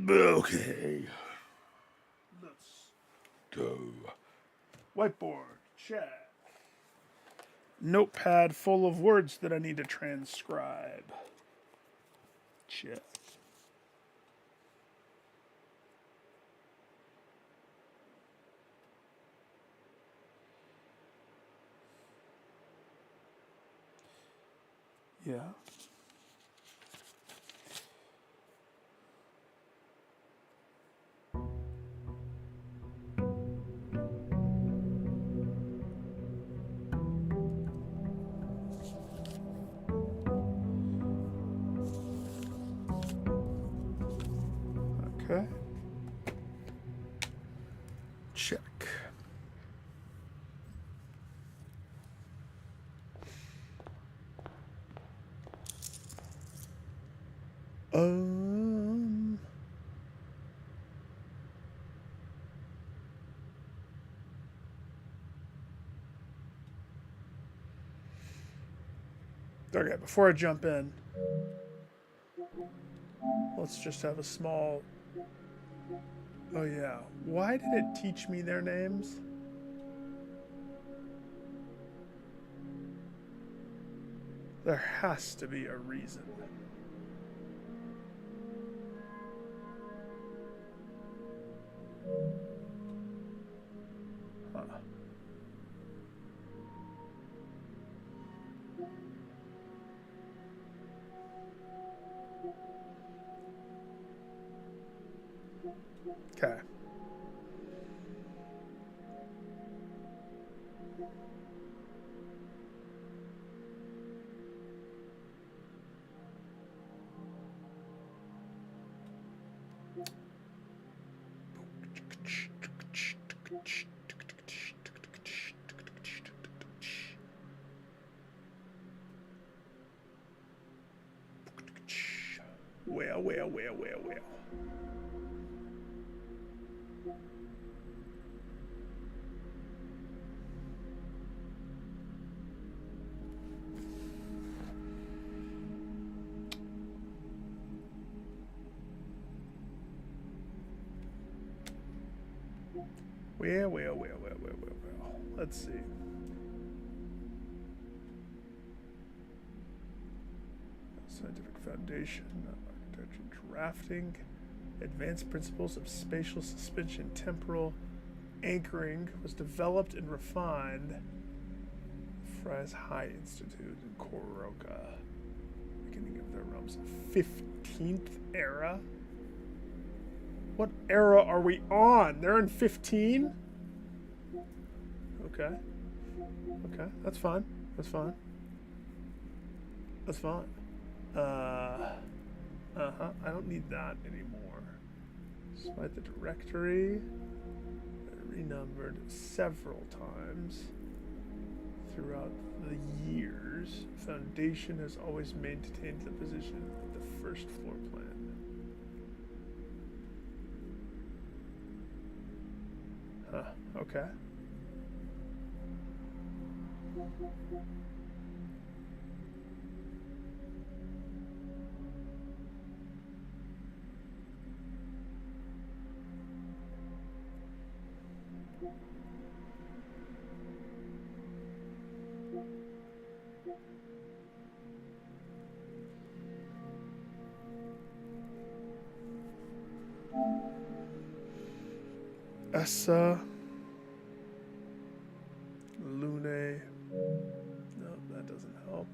Okay. Let's go. Whiteboard. Check. Notepad full of words that I need to transcribe. Check. Yeah. Okay. Check. Um. Okay, before I jump in, let's just have a small... Oh yeah, why did it teach me their names? There has to be a reason. Huh. Okay. Well. Well. Let's see. Scientific foundation, architecture, drafting, advanced principles of spatial suspension, temporal anchoring was developed and refined. Fry's High Institute in Koroka, beginning of their realms. 15th era. What era are we on? They're in 15? Okay. Okay, that's fine. That's fine. That's fine. I don't need that anymore. Despite the directory, renumbered several times throughout the years, Foundation has always maintained the position of the first floor plan. Huh, okay. Essa Lune. No, that doesn't help.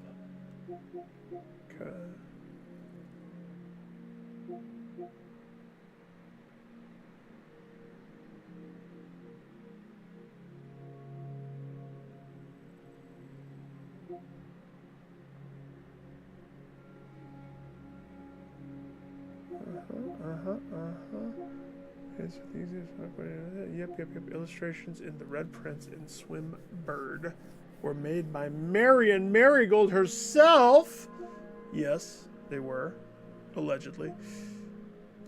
Okay. Yep. Illustrations in the red prints in Swimbird were made by Marion Marigold herself. Yes, they were, allegedly.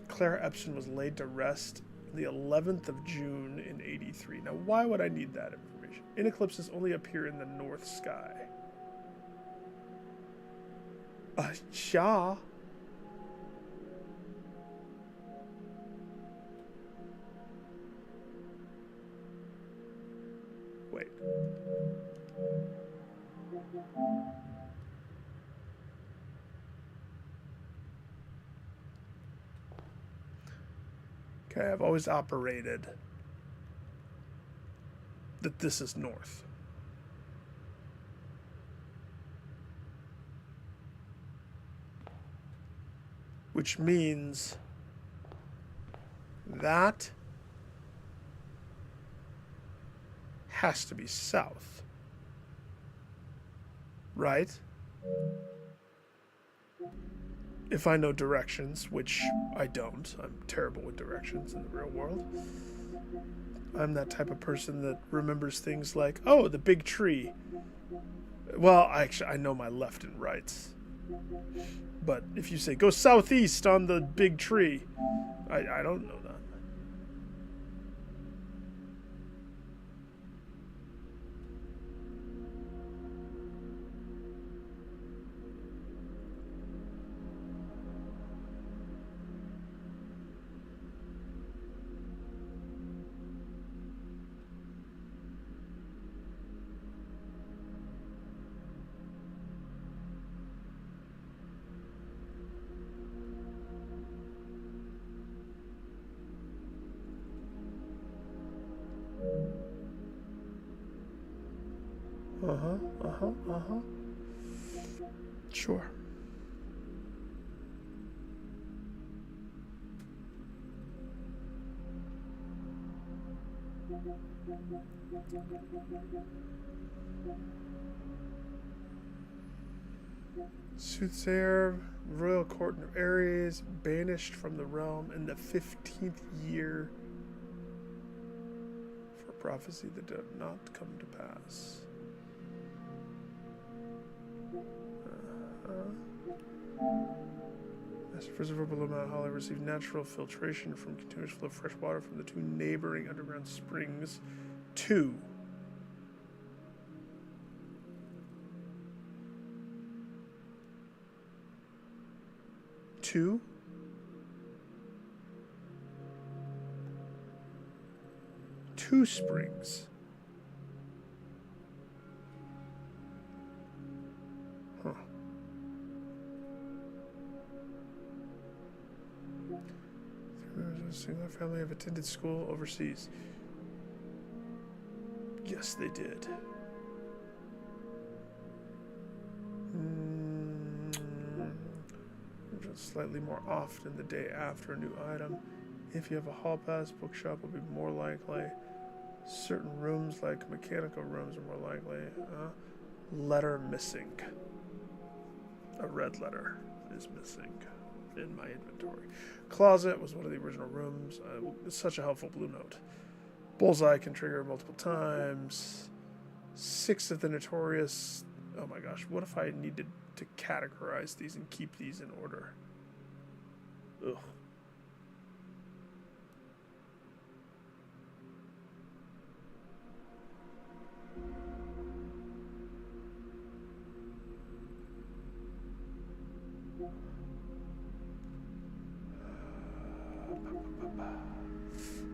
Claire Epson was laid to rest the 11th of June in 83. Now, why would I need that information? Eclipses only appear in the north sky. Shah. wait. Okay, I've always operated that this is north. Which means that has to be south. Right? If I know directions, which I don't. I'm terrible with directions in the real world. I'm that type of person that remembers things like, oh, the big tree. Well, I know my left and rights. But if you say, go southeast on the big tree, I don't know that. Sure. Soothsayer, royal court of Ares, banished from the realm in the 15th year for prophecy that did not come to pass. As the reservoir below Mount Holly received natural filtration from continuous flow of fresh water from the two neighboring underground springs. 2. Two springs. Huh. A single family have attended school overseas. Yes, they did. Slightly more often the day after a new item. If you have a hall pass, bookshop will be more likely. Certain rooms, like mechanical rooms, are more likely. Letter missing. A red letter is missing in my inventory. Closet was one of the original rooms. It's such a helpful blue note. Bullseye can trigger multiple times. 6 of the notorious. Oh my gosh, what if I needed to categorize these and keep these in order? Ugh.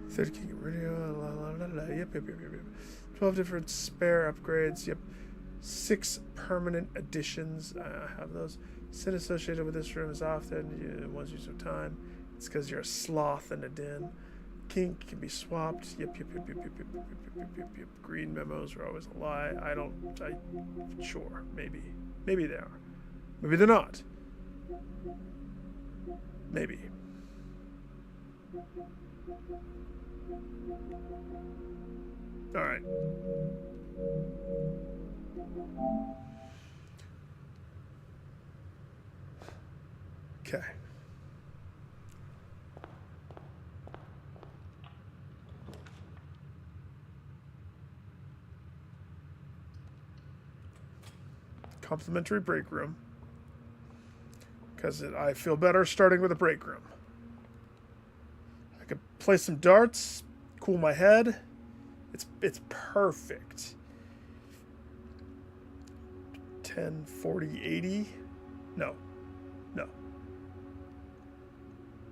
Third King of Radio, yep. 12 different spare upgrades, yep. 6 permanent additions, I have those. Sin associated with this room is often one's use of time. It's because you're a sloth and a den. Kink can be swapped. Yep. Green memos are always a lie. Sure, maybe. Maybe they are. Maybe they're not. Maybe. Alright. Okay. Complimentary break room. Because I feel better starting with a break room. I could play some darts, cool my head. It's perfect. 10, 40, 80. No.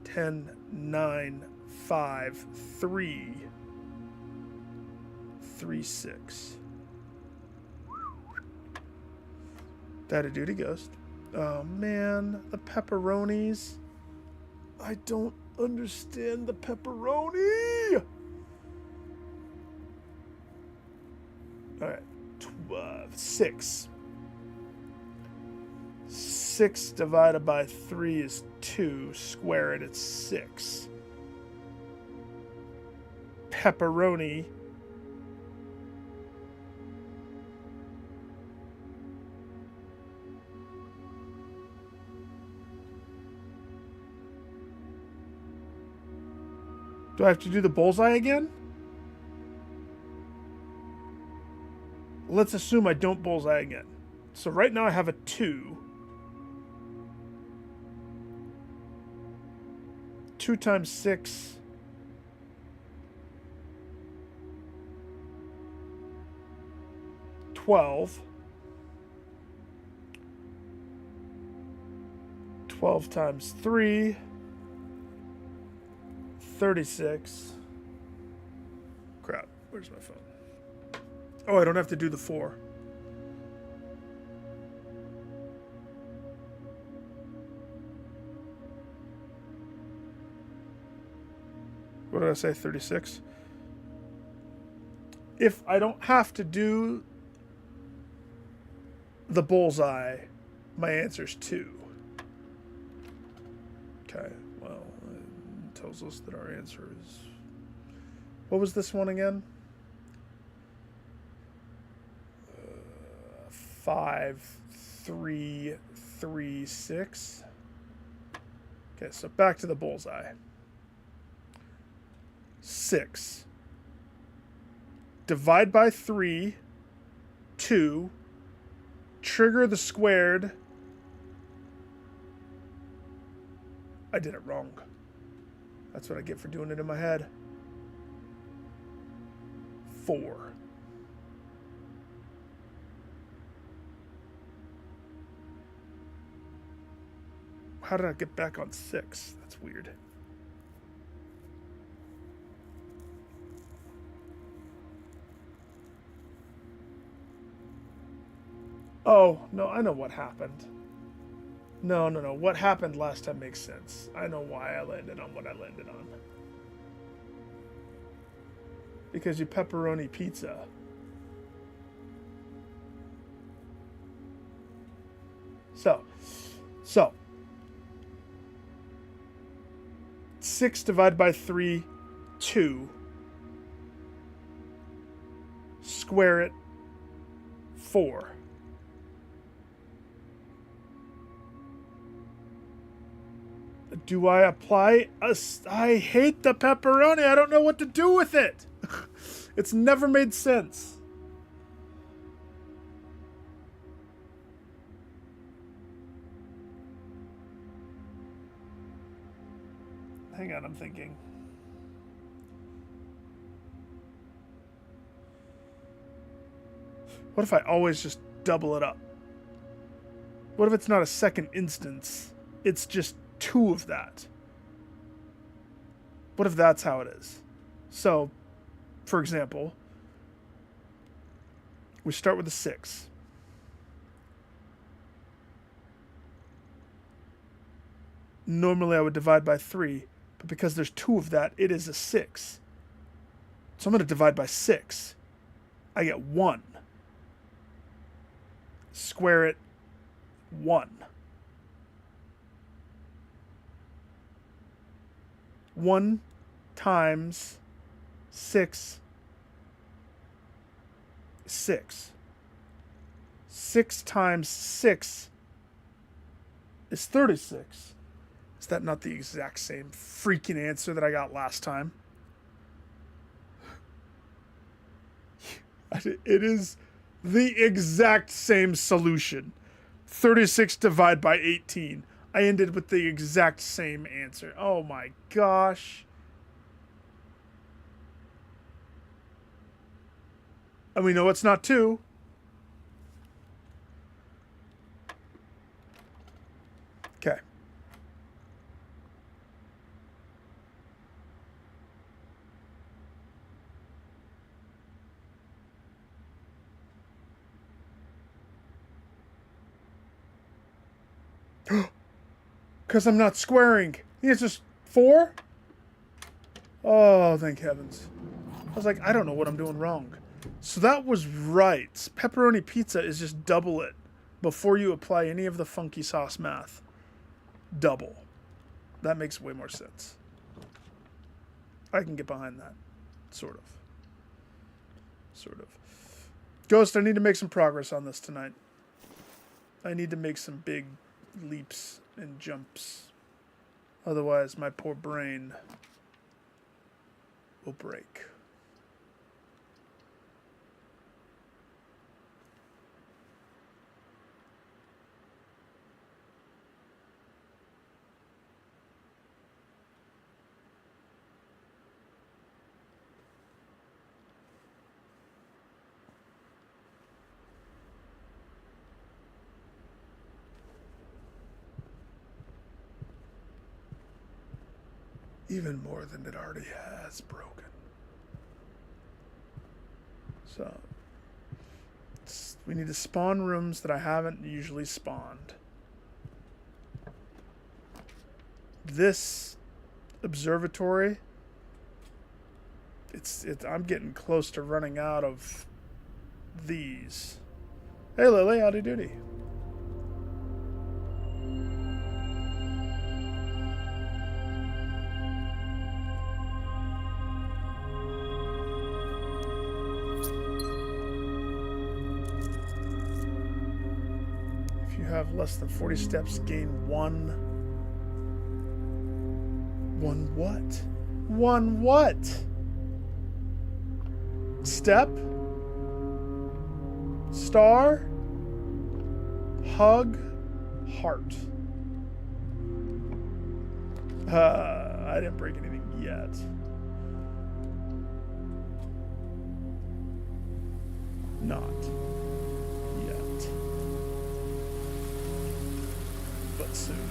10, 9, 5, 3, 3, 6. That a duty ghost. Oh man, the pepperonis. I don't understand the pepperoni. All right, 6. 6 divided by 3 is 2. Square it, it's 6. Pepperoni. Do I have to do the bullseye again? Let's assume I don't bullseye again. So right now I have a 2. 2 times 6. 12. 12 times 3. 36. Crap, where's my phone? Oh, I don't have to do the 4. What did I say, 36? If I don't have to do the bullseye, my answer's 2. Okay, well, it tells us that our answer is... What was this one again? 5, 3, 3, 6. Okay, so back to the bullseye. 6. Divide by 3, 2. Trigger the squared. I did it wrong. That's what I get for doing it in my head. 4. How did I get back on 6? That's weird. Oh, no, I know what happened. No. What happened last time makes sense. I know why I landed on what I landed on. Because you pepperoni pizza. So. 6 divided by 3, 2. Square it, 4. Do I apply I hate the pepperoni. I don't know what to do with it. It's never made sense. Hang on, I'm thinking. What if I always just double it up? What if it's not a second instance? It's just 2 of that. What if that's how it is? So, for example, we start with a 6. Normally I would divide by 3, but because there's 2 of that, it is a 6. So I'm going to divide by 6. I get 1. Square it, 1. 1 times 6, 6. 6 times 6 is 36. Is that not the exact same freaking answer that I got last time? It is the exact same solution. 36 divided by 18. I ended with the exact same answer. Oh my gosh. And we know it's not 2. Okay. Because I'm not squaring. The answer's 4? Oh, thank heavens. I was like, I don't know what I'm doing wrong. So that was right. Pepperoni pizza is just double it before you apply any of the funky sauce math. Double. That makes way more sense. I can get behind that. Sort of. Sort of. Ghost, I need to make some progress on this tonight. I need to make some big leaps and jumps. Otherwise, my poor brain will break. Even more than it already has broken. So, we need to spawn rooms that I haven't usually spawned. This observatory, I'm getting close to running out of these. Hey Lily, howdy doody. Have less than 40 steps, gain one what? One what? Step? Star? Hug? Heart. I didn't break anything yet. Not yet. But soon.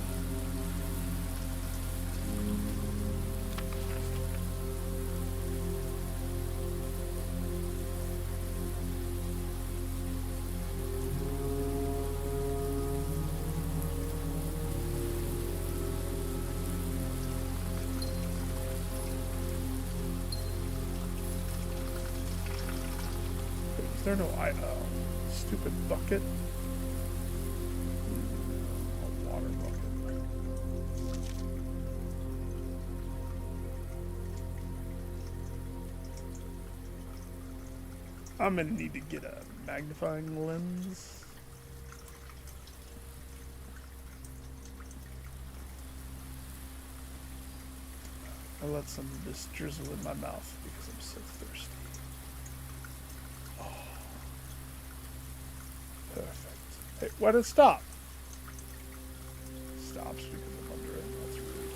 Is there no stupid bucket? A water bucket. I'm gonna need to get a magnifying lens. I let some of this drizzle in my mouth because I'm so thirsty. Perfect. Hey, why did it stop? Stops because I'm under it. That's rude.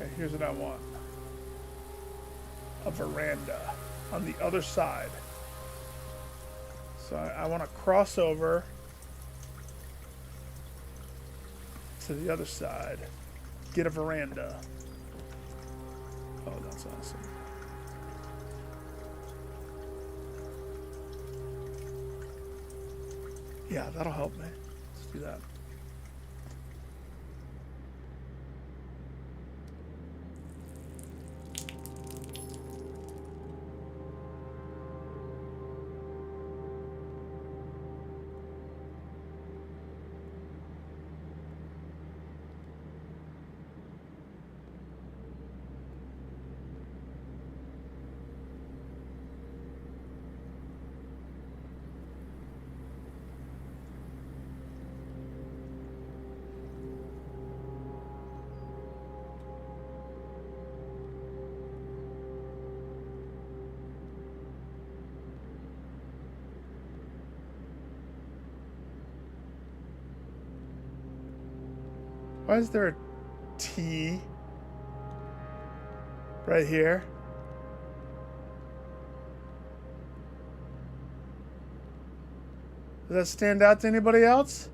Okay, here's what I want. A veranda on the other side. So I want to cross over to the other side, get a veranda. Oh, that's awesome. Yeah, that'll help me. Let's do that. Why is there a T right here? Does that stand out to anybody else?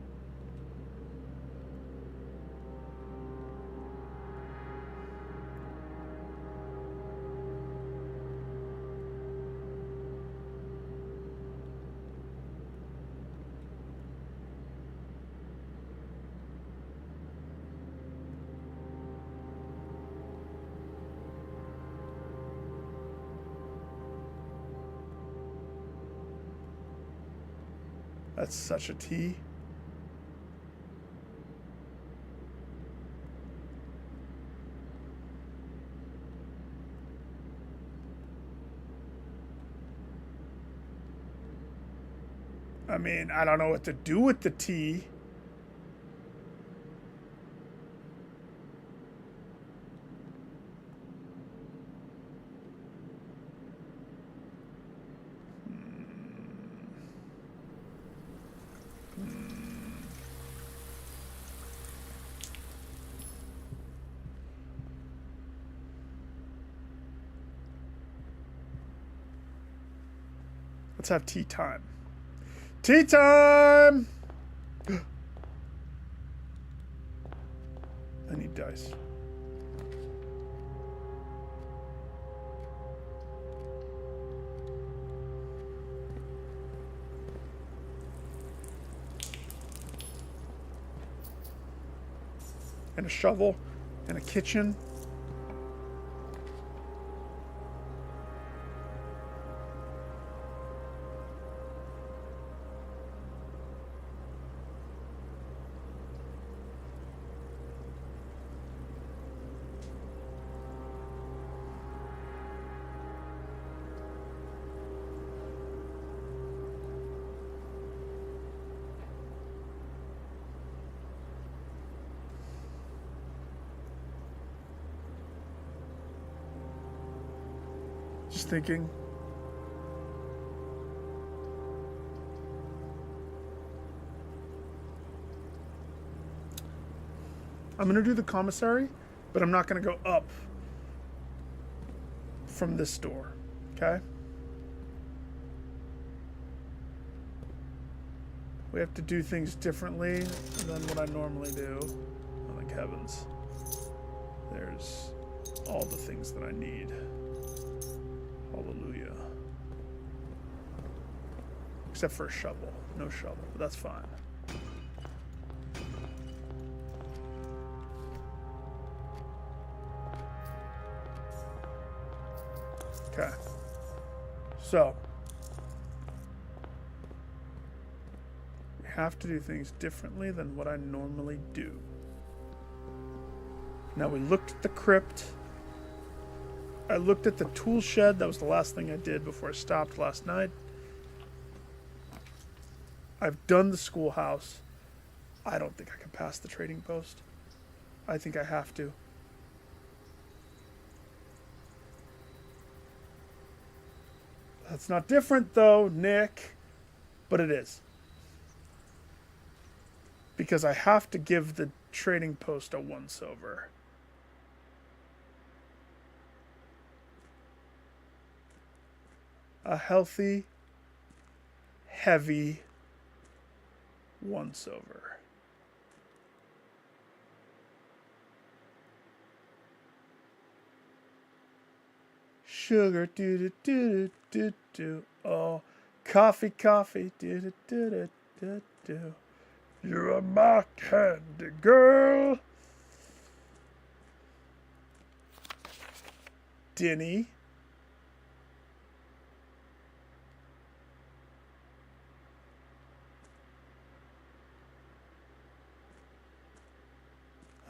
That's such a T. I mean, I don't know what to do with the T. Let's have tea time. Tea time! I need dice. And a shovel and a kitchen. Just thinking. I'm going to do the commissary, but I'm not going to go up from this door, okay? We have to do things differently than what I normally do. Oh, thank heavens. There's all the things that I need. Hallelujah. Except for a shovel. No shovel, but that's fine. Okay. So, we have to do things differently than what I normally do. Now, we looked at the crypt. I looked at the tool shed. That was the last thing I did before I stopped last night. I've done the schoolhouse. I don't think I can pass the trading post. I think I have to. That's not different, though, Nick. But it is. Because I have to give the trading post a once-over. A healthy, heavy once-over. Sugar, do do do do do. Oh, coffee, coffee, do do do do do. You're my candy girl. Denny.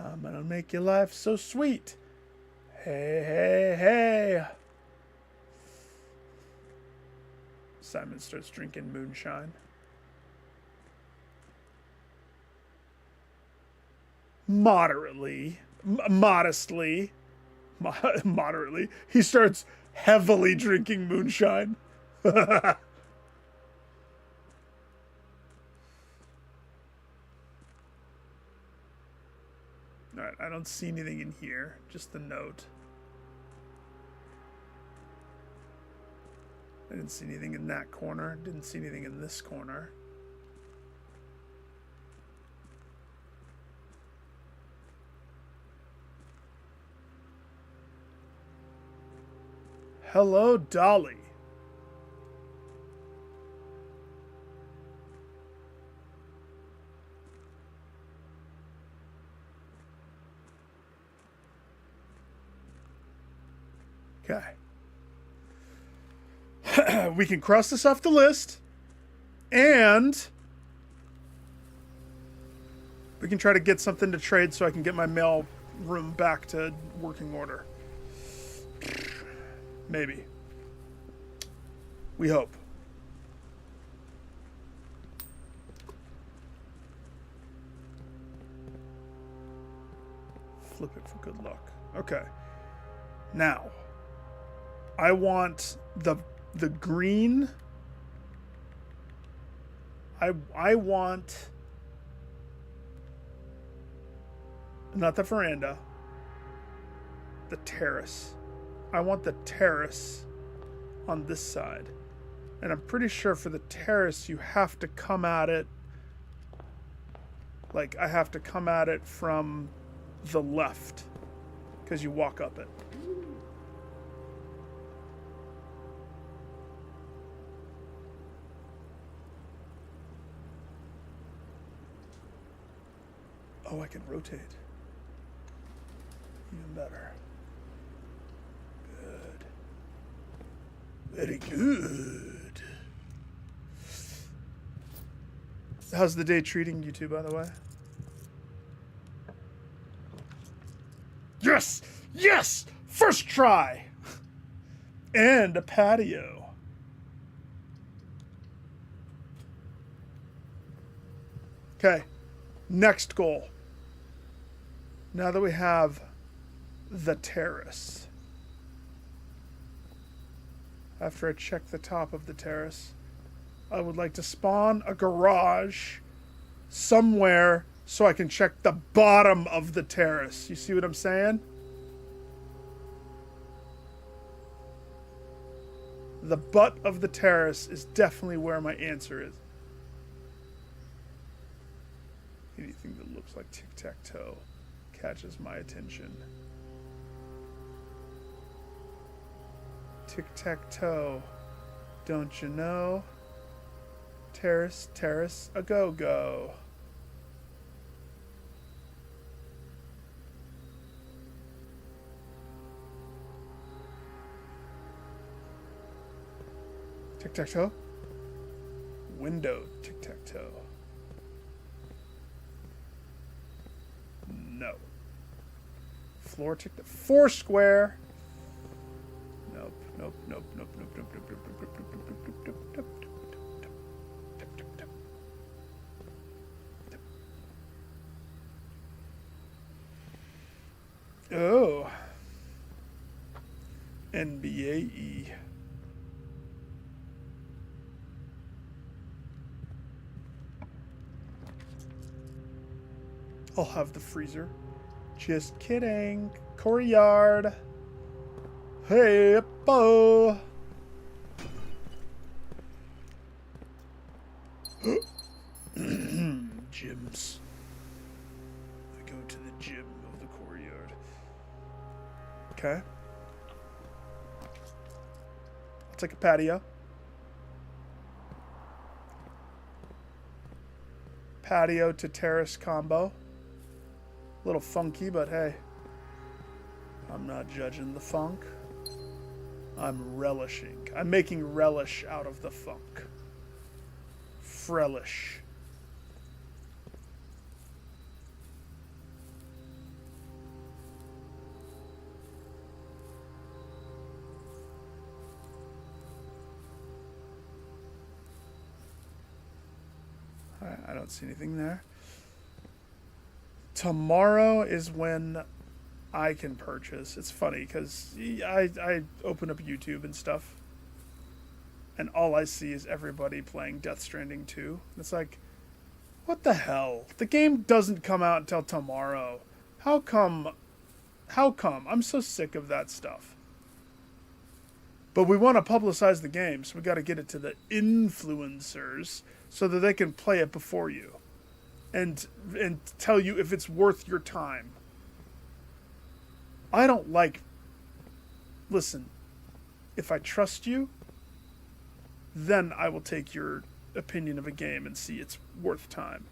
I'm gonna make your life so sweet. Hey, hey, hey. Simon starts drinking moonshine. Moderately. Modestly. Moderately. He starts heavily drinking moonshine. Alright, I don't see anything in here. Just the note. I didn't see anything in that corner. Didn't see anything in this corner. Hello, Dolly. Okay. We can cross this off the list. And We can try to get something to trade so I can get my mail room back to working order. Maybe. We hope. Flip it for good luck. Okay. Now, I want the green. I want not the veranda, the terrace. I want the terrace on this side. And I'm pretty sure for the terrace you have to come at it, like I have to come at it from the left because you walk up it. Oh, I can rotate. Even better. Good. Very good. How's the day treating you two, by the way? Yes! Yes! First try! And a patio. Okay. Next goal. Now that we have the terrace. After I check the top of the terrace, I would like to spawn a garage somewhere so I can check the bottom of the terrace. You see what I'm saying? The butt of the terrace is definitely where my answer is. Anything that looks like tic-tac-toe catches my attention. Tic-tac-toe, don't you know? Terrace, terrace, a go-go. Tic-tac-toe. Window, tic-tac-toe. No. Floor tick the four square. Nope, nope, nope, nope, nope, nope, nope, nope, nope, nope, nope, nope, nope, nope, nope. Oh. NBAE. I'll have the freezer. Just kidding. Courtyard. Hey, po. Gyms. I go to the gym of the courtyard. Okay. I'll take a patio. Patio to terrace combo. A little funky, but hey, I'm not judging the funk. I'm relishing. I'm making relish out of the funk. Frelish. I don't see anything there. Tomorrow is when I can purchase. It's funny because I open up YouTube and stuff, and all I see is everybody playing Death Stranding 2. It's like, what the hell? The game doesn't come out until tomorrow. How come? How come? I'm so sick of that stuff. But we want to publicize the game, so we got to get it to the influencers so that they can play it before you. And tell you if it's worth your time. I don't like... Listen, if I trust you, then I will take your opinion of a game and see it's worth time.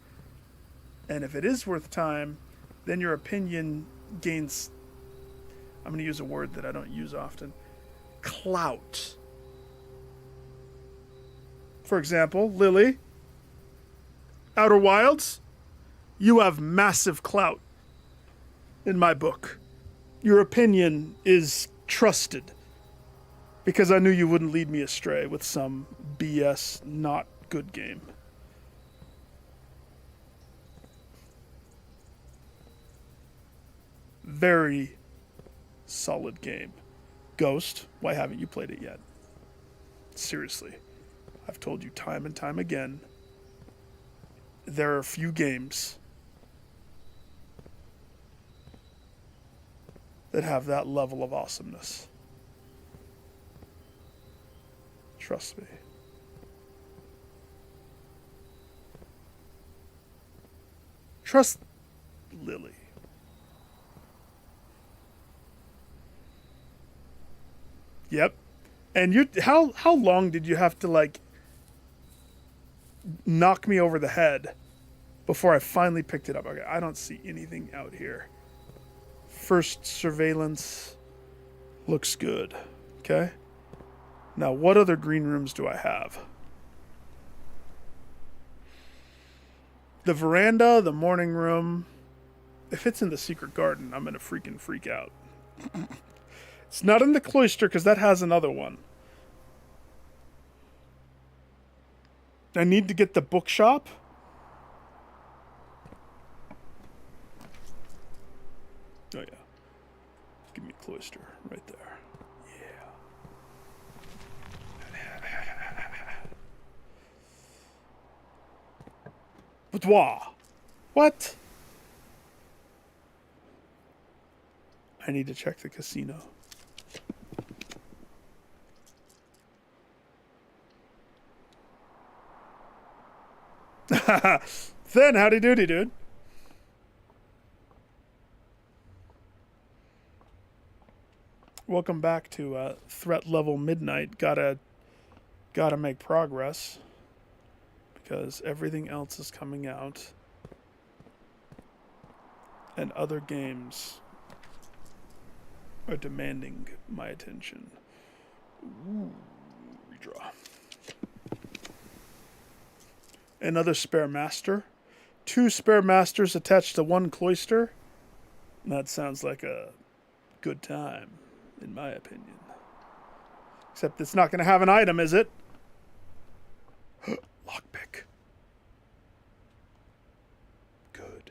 And if it is worth time, then your opinion gains... I'm going to use a word that I don't use often. Clout. For example, Lily, Outer Wilds, You have massive clout in my book. Your opinion is trusted because I knew you wouldn't lead me astray with some BS not good game. Very solid game. Ghost, why haven't you played it yet? Seriously. I've told you time and time again, there are few games that have that level of awesomeness. Trust me. Trust Lily. Yep. And you how long did you have to like knock me over the head before I finally picked it up? Okay, I don't see anything out here. First surveillance looks good. Okay. Now, what other green rooms do I have? The veranda, the morning room. If it's in the secret garden, I'm going to freaking freak out. It's not in the cloister because that has another one. I need to get the bookshop. Oh, yeah. Give me cloister right there. Boudoir. What? I need to check the casino. Then howdy doody, dude. Welcome back to threat level midnight. Gotta make progress because everything else is coming out and other games are demanding my attention. Ooh, redraw. Another spare master. 2 spare masters attached to 1 cloister. That sounds like a good time, in my opinion. Except it's not going to have an item, is it? Lockpick. Good.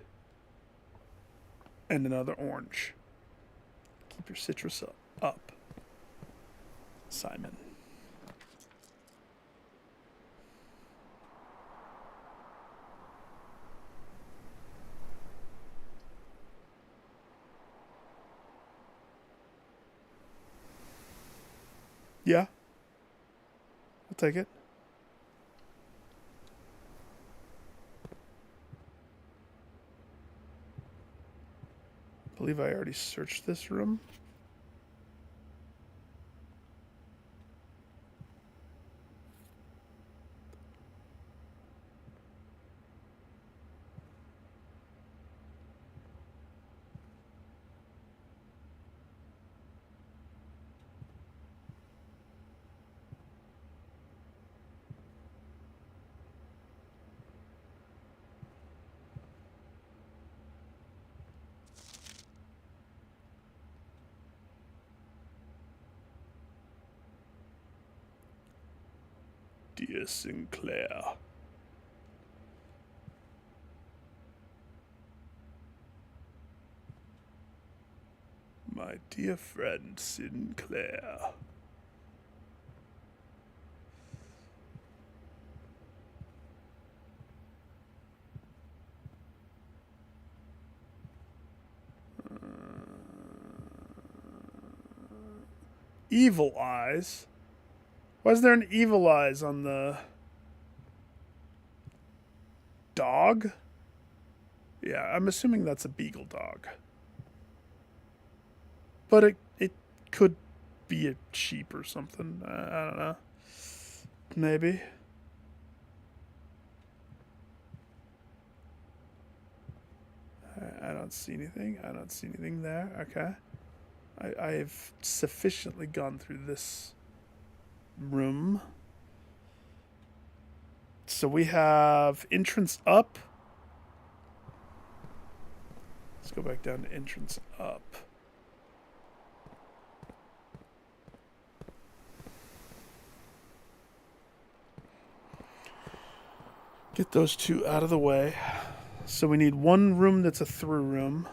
And another orange. Keep your citrus up, Simon. Yeah. I'll take it. I believe I already searched this room. Dear Sinclair. My dear friend Sinclair. Evil Eyes? Why is there an Evil Eyes on the dog? Yeah, I'm assuming that's a beagle dog. But it could be a sheep or something. I don't know. Maybe. I don't see anything. I don't see anything there. Okay. I've sufficiently gone through this room. So we have entrance up. Let's go back down to entrance up. Get those two out of the way. So we need one room that's a through room.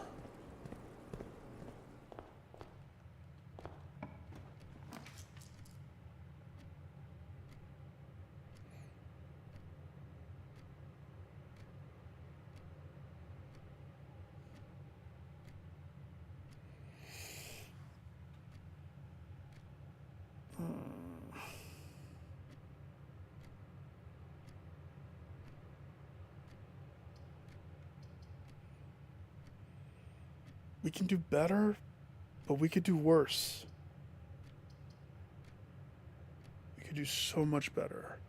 We can do better, but we could do worse. We could do so much better.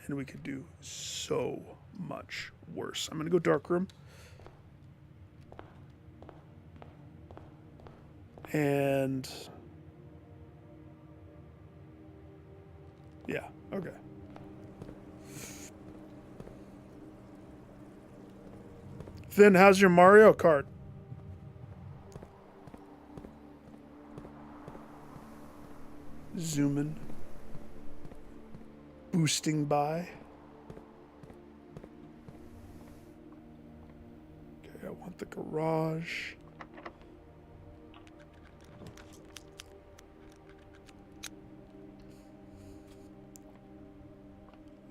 And we could do so much worse. I'm going to go dark room. And... yeah, okay. Finn, how's your Mario Kart? Zooming. Boosting by. Okay, I want the garage.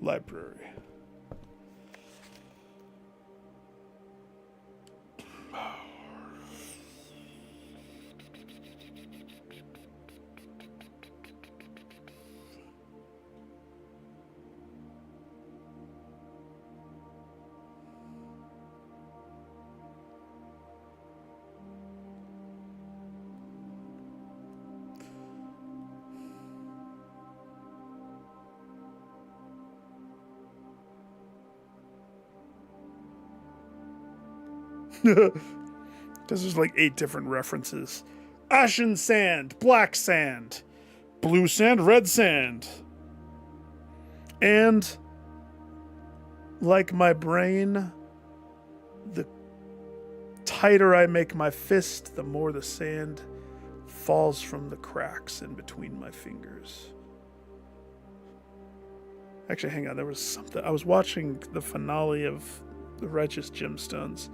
Library. Because there's like 8 different references. Ashen sand, black sand, blue sand, red sand. And like my brain, the tighter I make my fist, the more the sand falls from the cracks in between my fingers. Actually, hang on, there was something. I was watching the finale of The Righteous Gemstones,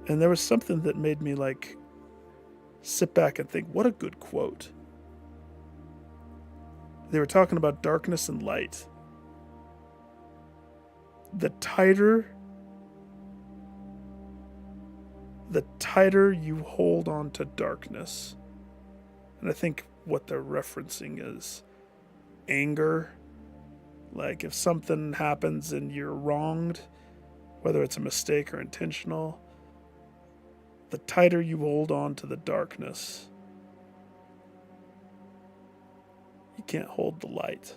and there was something that made me like sit back and think, what a good quote. They were talking about darkness and light. The tighter you hold on to darkness, and I think what they're referencing is anger. Like if something happens and you're wronged, whether it's a mistake or intentional, the tighter you hold on to the darkness, you can't hold the light.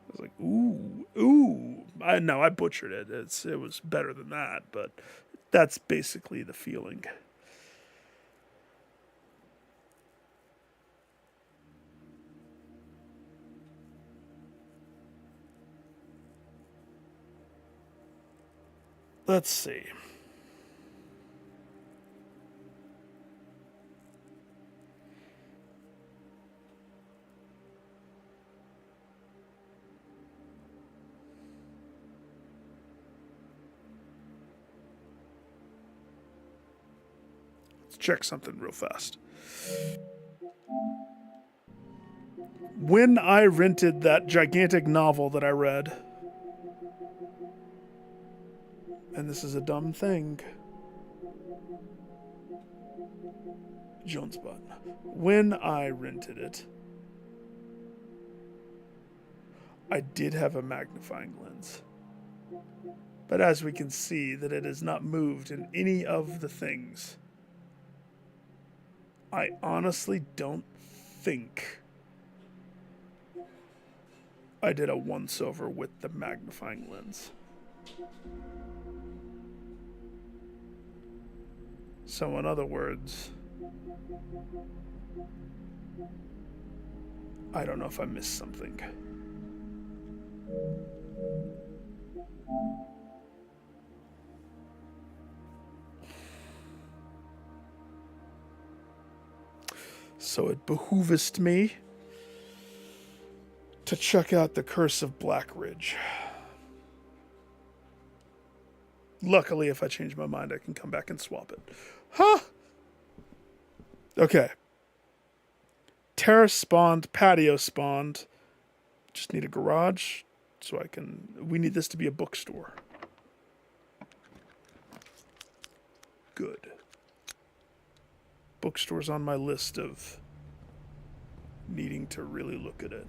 I was like, ooh. I butchered it. It was better than that, but that's basically the feeling. Let's see. Let's check something real fast. When I rented that gigantic novel that I read, and this is a dumb thing, Jones button. When I rented it, I did have a magnifying lens. But as we can see, that it has not moved in any of the things. I honestly don't think I did a once-over with the magnifying lens. So in other words, I don't know if I missed something. So it behoovest me to check out the Curse of Black Ridge. Luckily, if I change my mind, I can come back and swap it. Huh? Okay. Terrace spawned, patio spawned. Just need a garage so I can... We need this to be a bookstore. Good. Bookstore's on my list of needing to really look at it.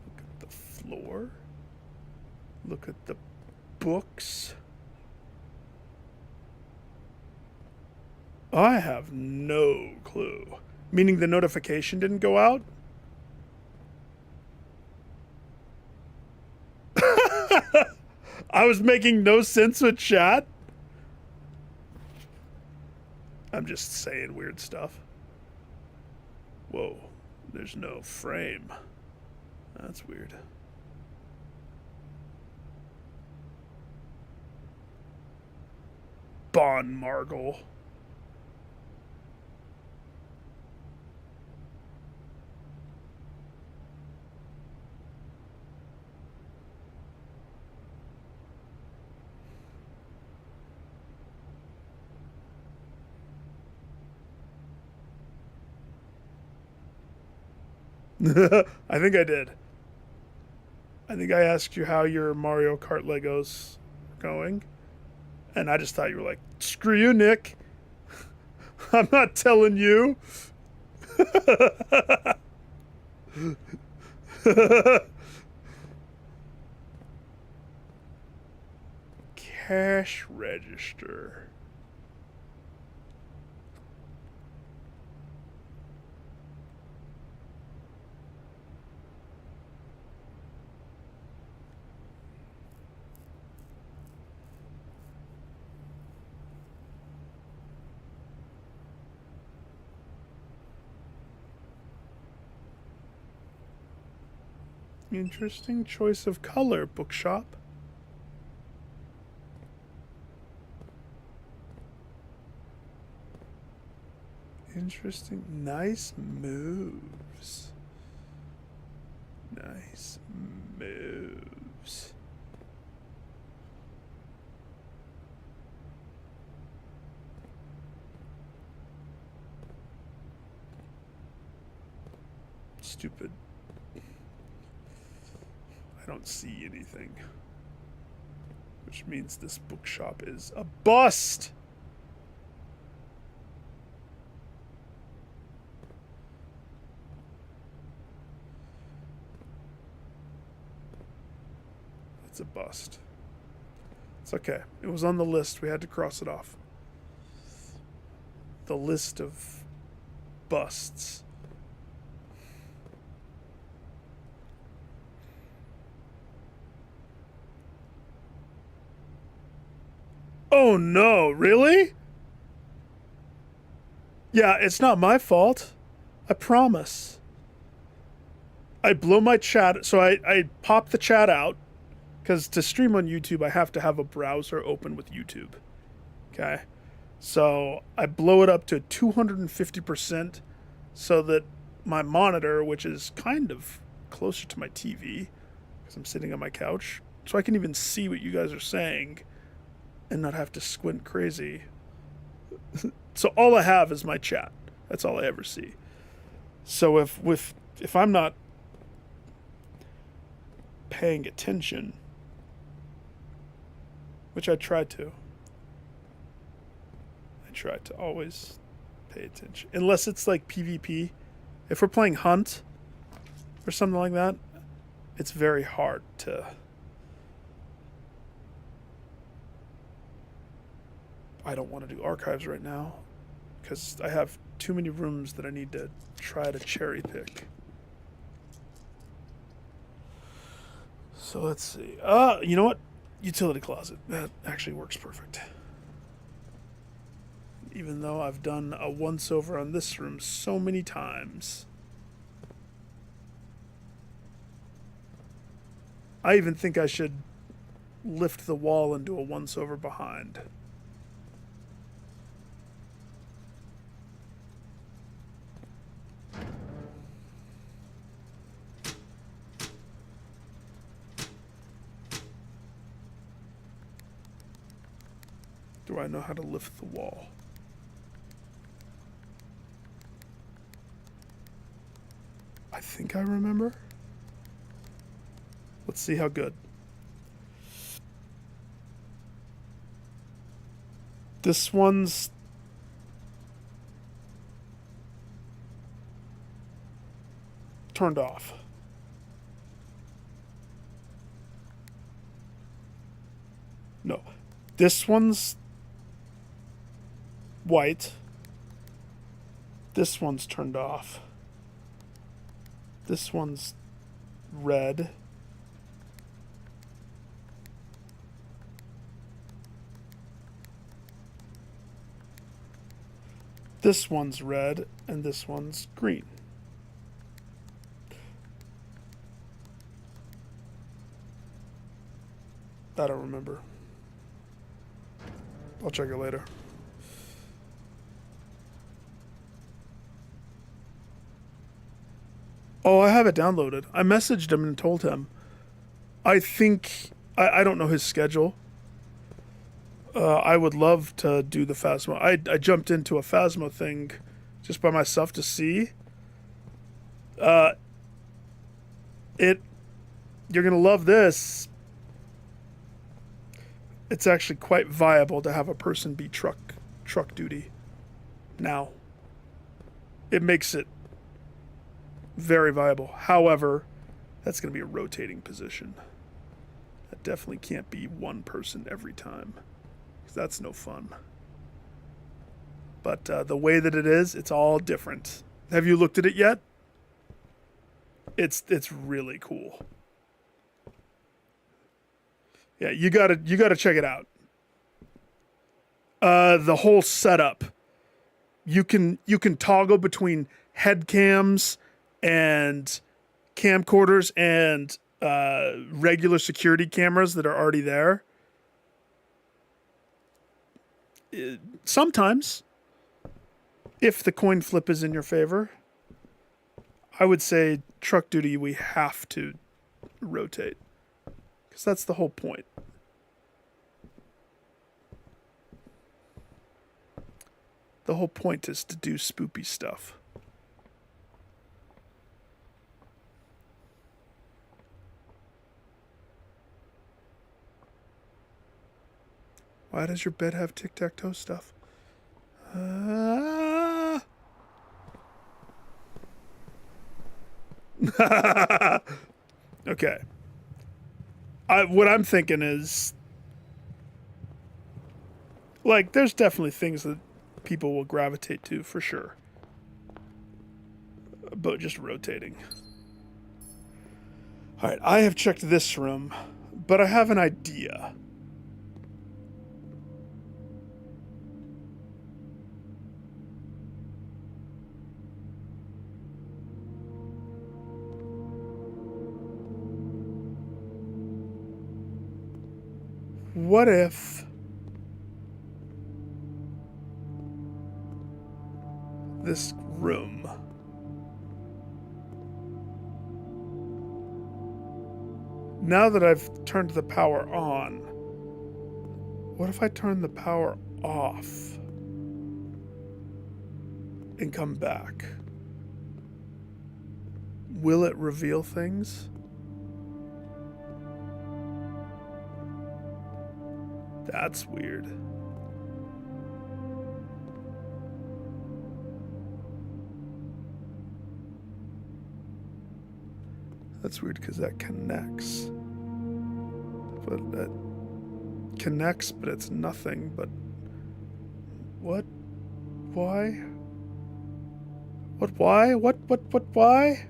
Look at the floor. Look at the books. I have no clue. Meaning the notification didn't go out? I was making no sense with chat. I'm just saying weird stuff. Whoa, there's no frame. That's weird. Bon Margle. I think I did. I think I asked you how your Mario Kart Legos are going. And I just thought you were like, screw you, Nick. I'm not telling you. Cash register. Interesting choice of color, bookshop. Interesting. Nice moves. Nice moves. Stupid. I don't see anything. Which means this bookshop is a bust! It's a bust. It's okay. It was on the list. We had to cross it off. The list of busts. Oh no, really? Yeah, it's not my fault. I promise. I blow my chat, so I pop the chat out, because to stream on YouTube, I have to have a browser open with YouTube. Okay? So I blow it up to 250% so that my monitor, which is kind of closer to my TV, because I'm sitting on my couch, so I can even see what you guys are saying and not have to squint crazy. So all I have is my chat. That's all I ever see. So if I'm not paying attention, which I try to always pay attention. Unless it's like PvP. If we're playing Hunt or something like that, it's very hard to... I don't want to do archives right now because I have too many rooms that I need to try to cherry pick. So let's see. You know what? Utility closet. That actually works perfect. Even though I've done a once-over on this room so many times. I even think I should lift the wall and do a once-over behind. Do I know how to lift the wall? I think I remember. Let's see how good. This one's turned off. No. This one's white. This one's turned off. This one's red. This one's red, and this one's green. I don't remember. I'll check it later. Oh, I have it downloaded. I messaged him and told him. I think... I don't know his schedule. I would love to do the Phasmo. I jumped into a Phasmo thing just by myself to see. You're gonna love this. It's actually quite viable to have a person be truck duty now. It makes it very viable. However, that's going to be a rotating position. That definitely can't be one person every time, because that's no fun. But the way that it is, it's all different. Have you looked at it yet? It's really cool. Yeah, you gotta check it out. The whole setup. You can toggle between head cams and camcorders and regular security cameras that are already there. Sometimes, if the coin flip is in your favor, I would say truck duty we have to rotate. Because that's the whole point. The whole point is to do spoopy stuff. Why does your bed have tic-tac-toe stuff? Okay. What I'm thinking is, like, there's definitely things that people will gravitate to for sure. But just rotating. Alright, I have checked this room, but I have an idea. What if this room now that I've turned the power on, what if I turn the power off and come back? Will it reveal things? That's weird. That's weird because that connects. But that connects, but it's nothing. But what? Why? What? Why? What? Why?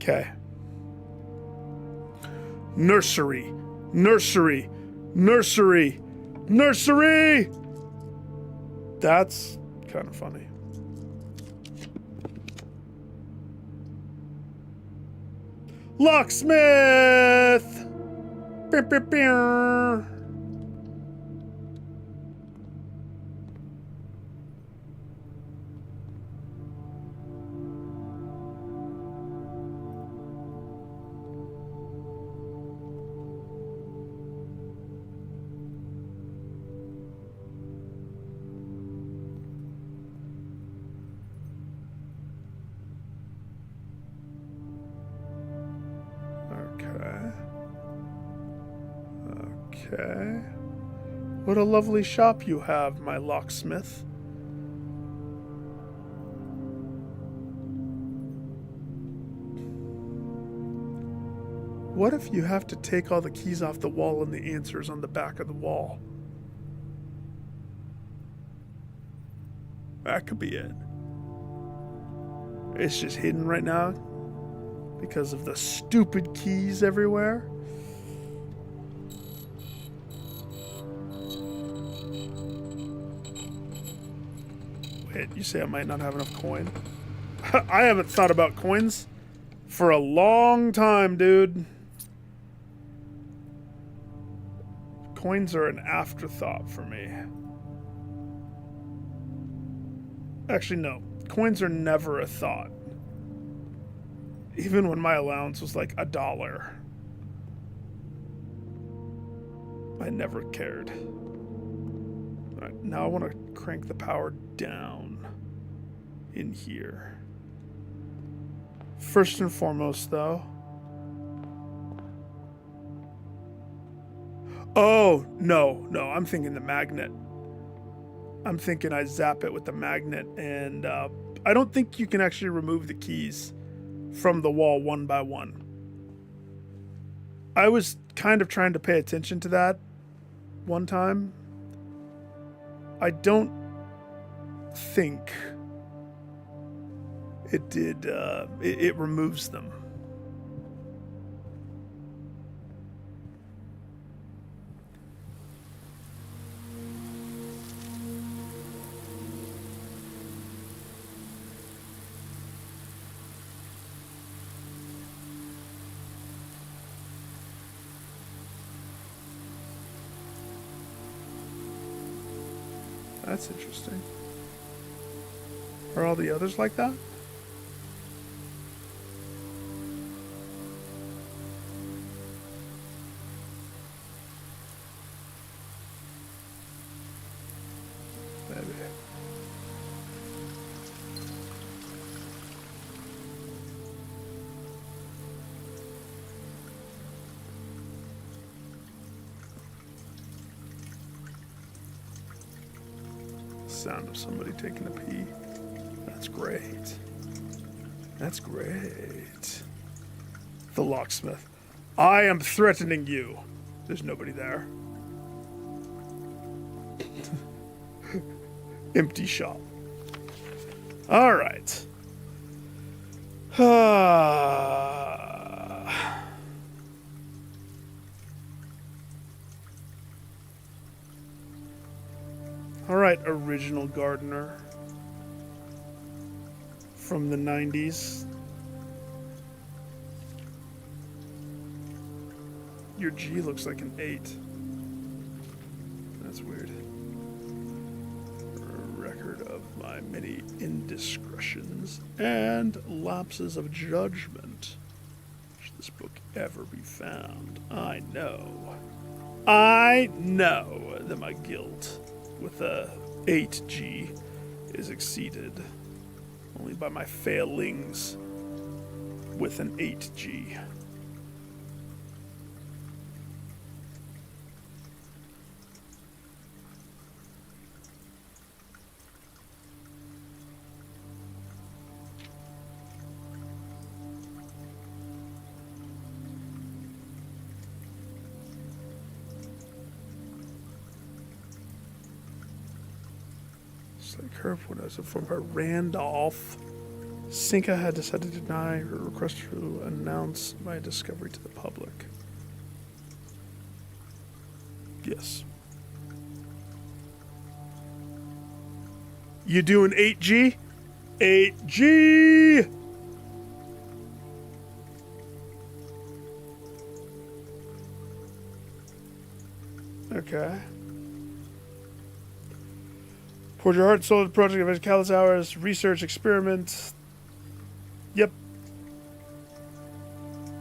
Okay. Nursery. Nursery. Nursery. Nursery! That's kind of funny. Locksmith! Okay. What a lovely shop you have, my locksmith. What if you have to take all the keys off the wall and the answers on the back of the wall? That could be it. It's just hidden right now because of the stupid keys everywhere. Wait, you say I might not have enough coin? I haven't thought about coins for a long time, dude. Coins are an afterthought for me. Actually, no. Coins are never a thought. Even when my allowance was like $1. I never cared. Alright, now I want to crank the power down in here. First and foremost, though. Oh, no, I'm thinking the magnet. I'm thinking I zap it with the magnet, and I don't think you can actually remove the keys from the wall one by one. I was kind of trying to pay attention to that one time. I don't think it did, it removes them. That's interesting. Are all the others like that? Maybe. Sound of somebody taking a pee. That's great. That's great. The locksmith. I am threatening you. There's nobody there. Empty shop. All right. All right, original gardener from the 90s. Your G looks like an 8. That's weird. Record of my many indiscretions and lapses of judgment. Should this book ever be found, I know that my guilt with a 8G is exceeded only by my failings with an 8G. Curve when I was informed by Randolph. Sinka had decided to deny her request to announce my discovery to the public. Yes. You doing 8G? 8G! Okay. Poured your heart and soul to the project of countless hours, research, experiment. Yep.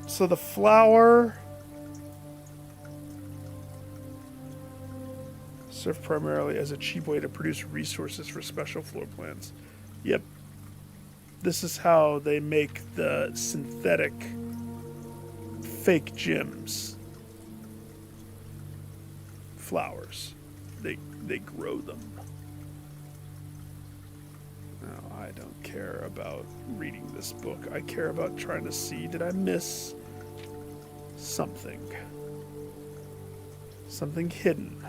So the flower served primarily as a cheap way to produce resources for special floor plans. Yep. This is how they make the synthetic fake gems. flowers. They grow them. No, I don't care about reading this book. I care about trying to see, did I miss something? Something hidden.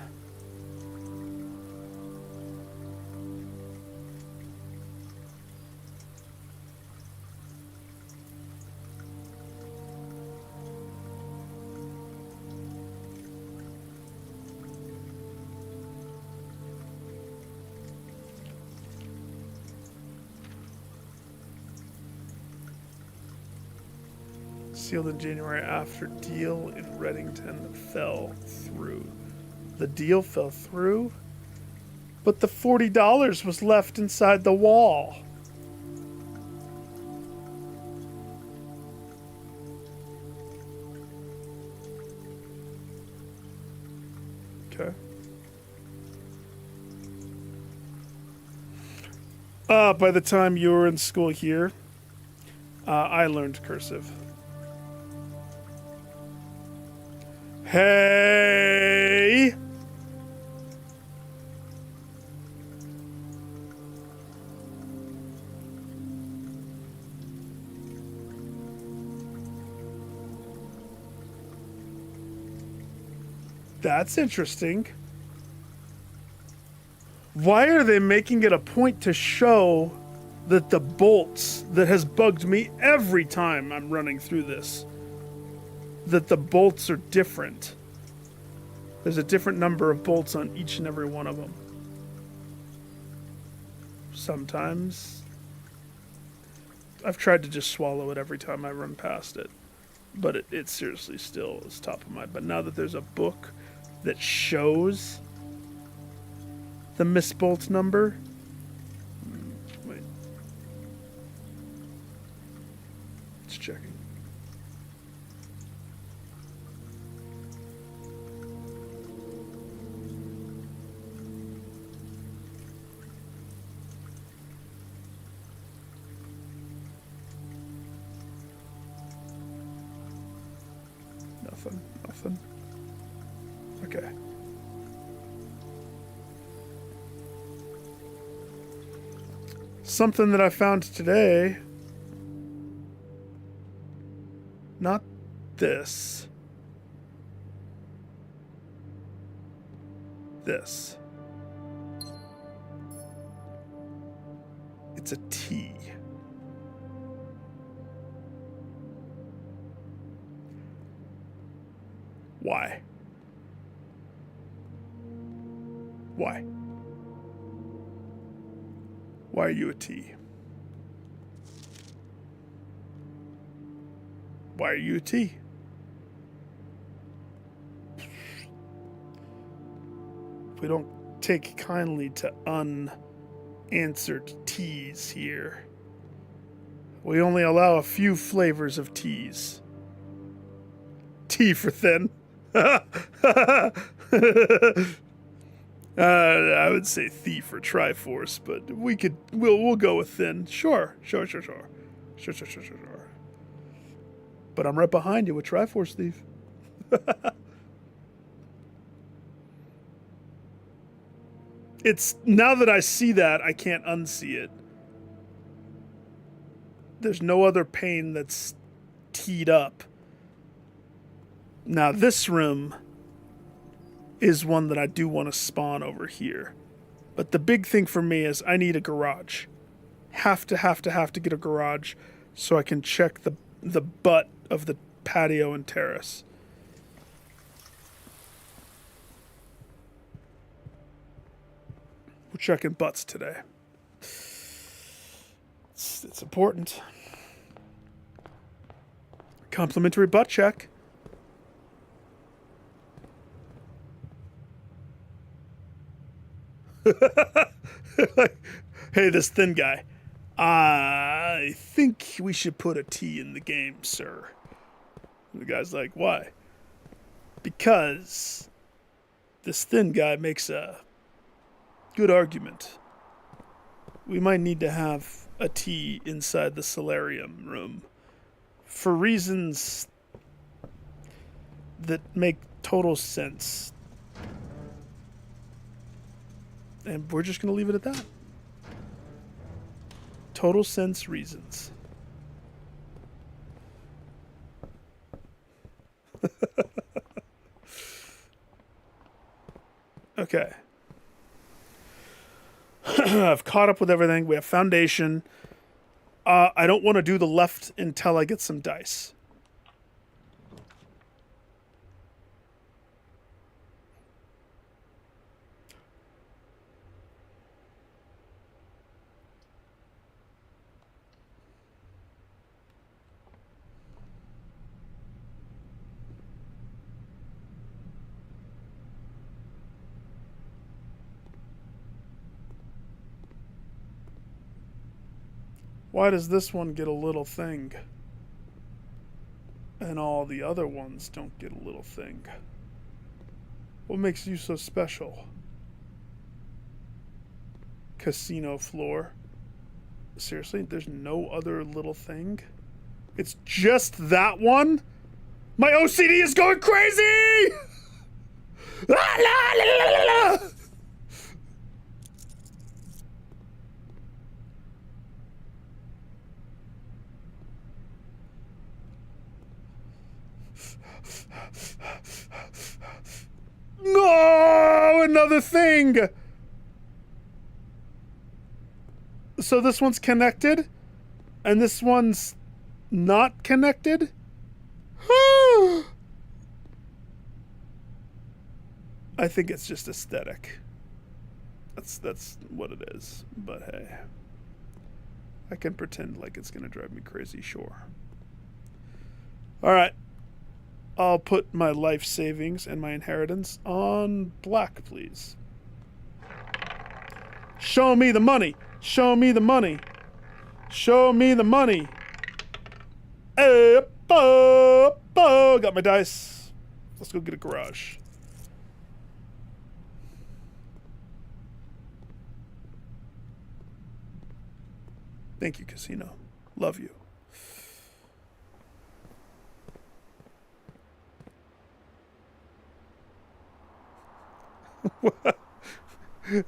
Sealed in January after deal in Reddington fell through. The deal fell through? But the $40 was left inside the wall. Okay. By the time you were in school here, I learned cursive. Hey! That's interesting. Why are they making it a point to show that the bolts that has bugged me every time I'm running through this? That the bolts are different. There's a different number of bolts on each and every one of them. Sometimes I've tried to just swallow it every time I run past it, but it seriously still is top of mind. But now that there's a book that shows the misbolt number, wait, it's checking. Nothing. Okay. Something that I found today. Not this. This. It's a T. Why? Why? Why are you a T? Why are you a T? We don't take kindly to unanswered T's here. We only allow a few flavors of T's. T for thin. I would say thief or triforce, but we'll go with thin. Sure. But I'm right behind you with triforce thief. It's now that I see that, I can't unsee it. There's no other pane that's teed up. Now this room is one that I do want to spawn over here. But the big thing for me is I need a garage. Have to get a garage so I can check the butt of the patio and terrace. We're checking butts today. It's important. Complimentary butt check. Hey, this thin guy. I think we should put a T in the game, sir. And the guy's like, why? Because this thin guy makes a good argument. We might need to have a T inside the solarium room for reasons that make total sense And we're just going to leave it at that. Total sense reasons. Okay. I've caught up with everything. We have foundation. I don't want to do the left until I get some dice. Why does this one get a little thing? And all the other ones don't get a little thing? What makes you so special? Casino floor. Seriously, there's no other little thing? It's just that one? My OCD is going crazy! La, la, la, la, la. No, another thing. So this one's connected, and this one's not connected. I think it's just aesthetic. That's what it is. But hey, I can pretend like it's gonna drive me crazy. Sure. All right. I'll put my life savings and my inheritance on black, please. Show me the money. Show me the money. Show me the money. Got my dice. Let's go get a garage. Thank you, casino. Love you.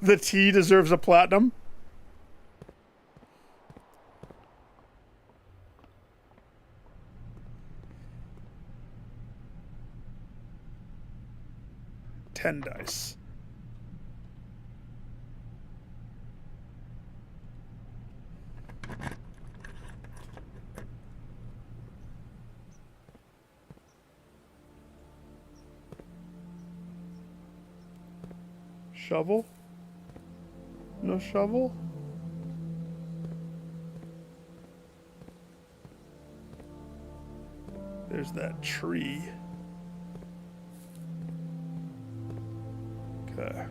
The tea deserves a platinum. $10 dice. Shovel? No shovel? There's that tree. Okay.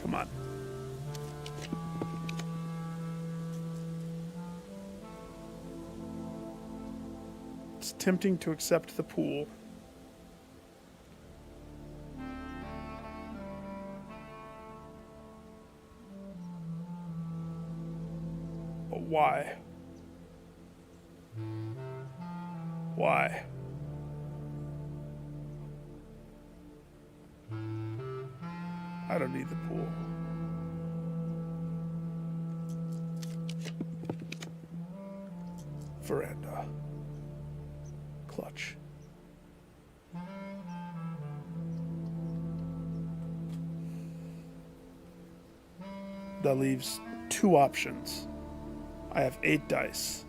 Come on. It's tempting to accept the pool. But why? Why? I don't need the pool. Veranda. Clutch. That leaves 2 options. I have 8 dice.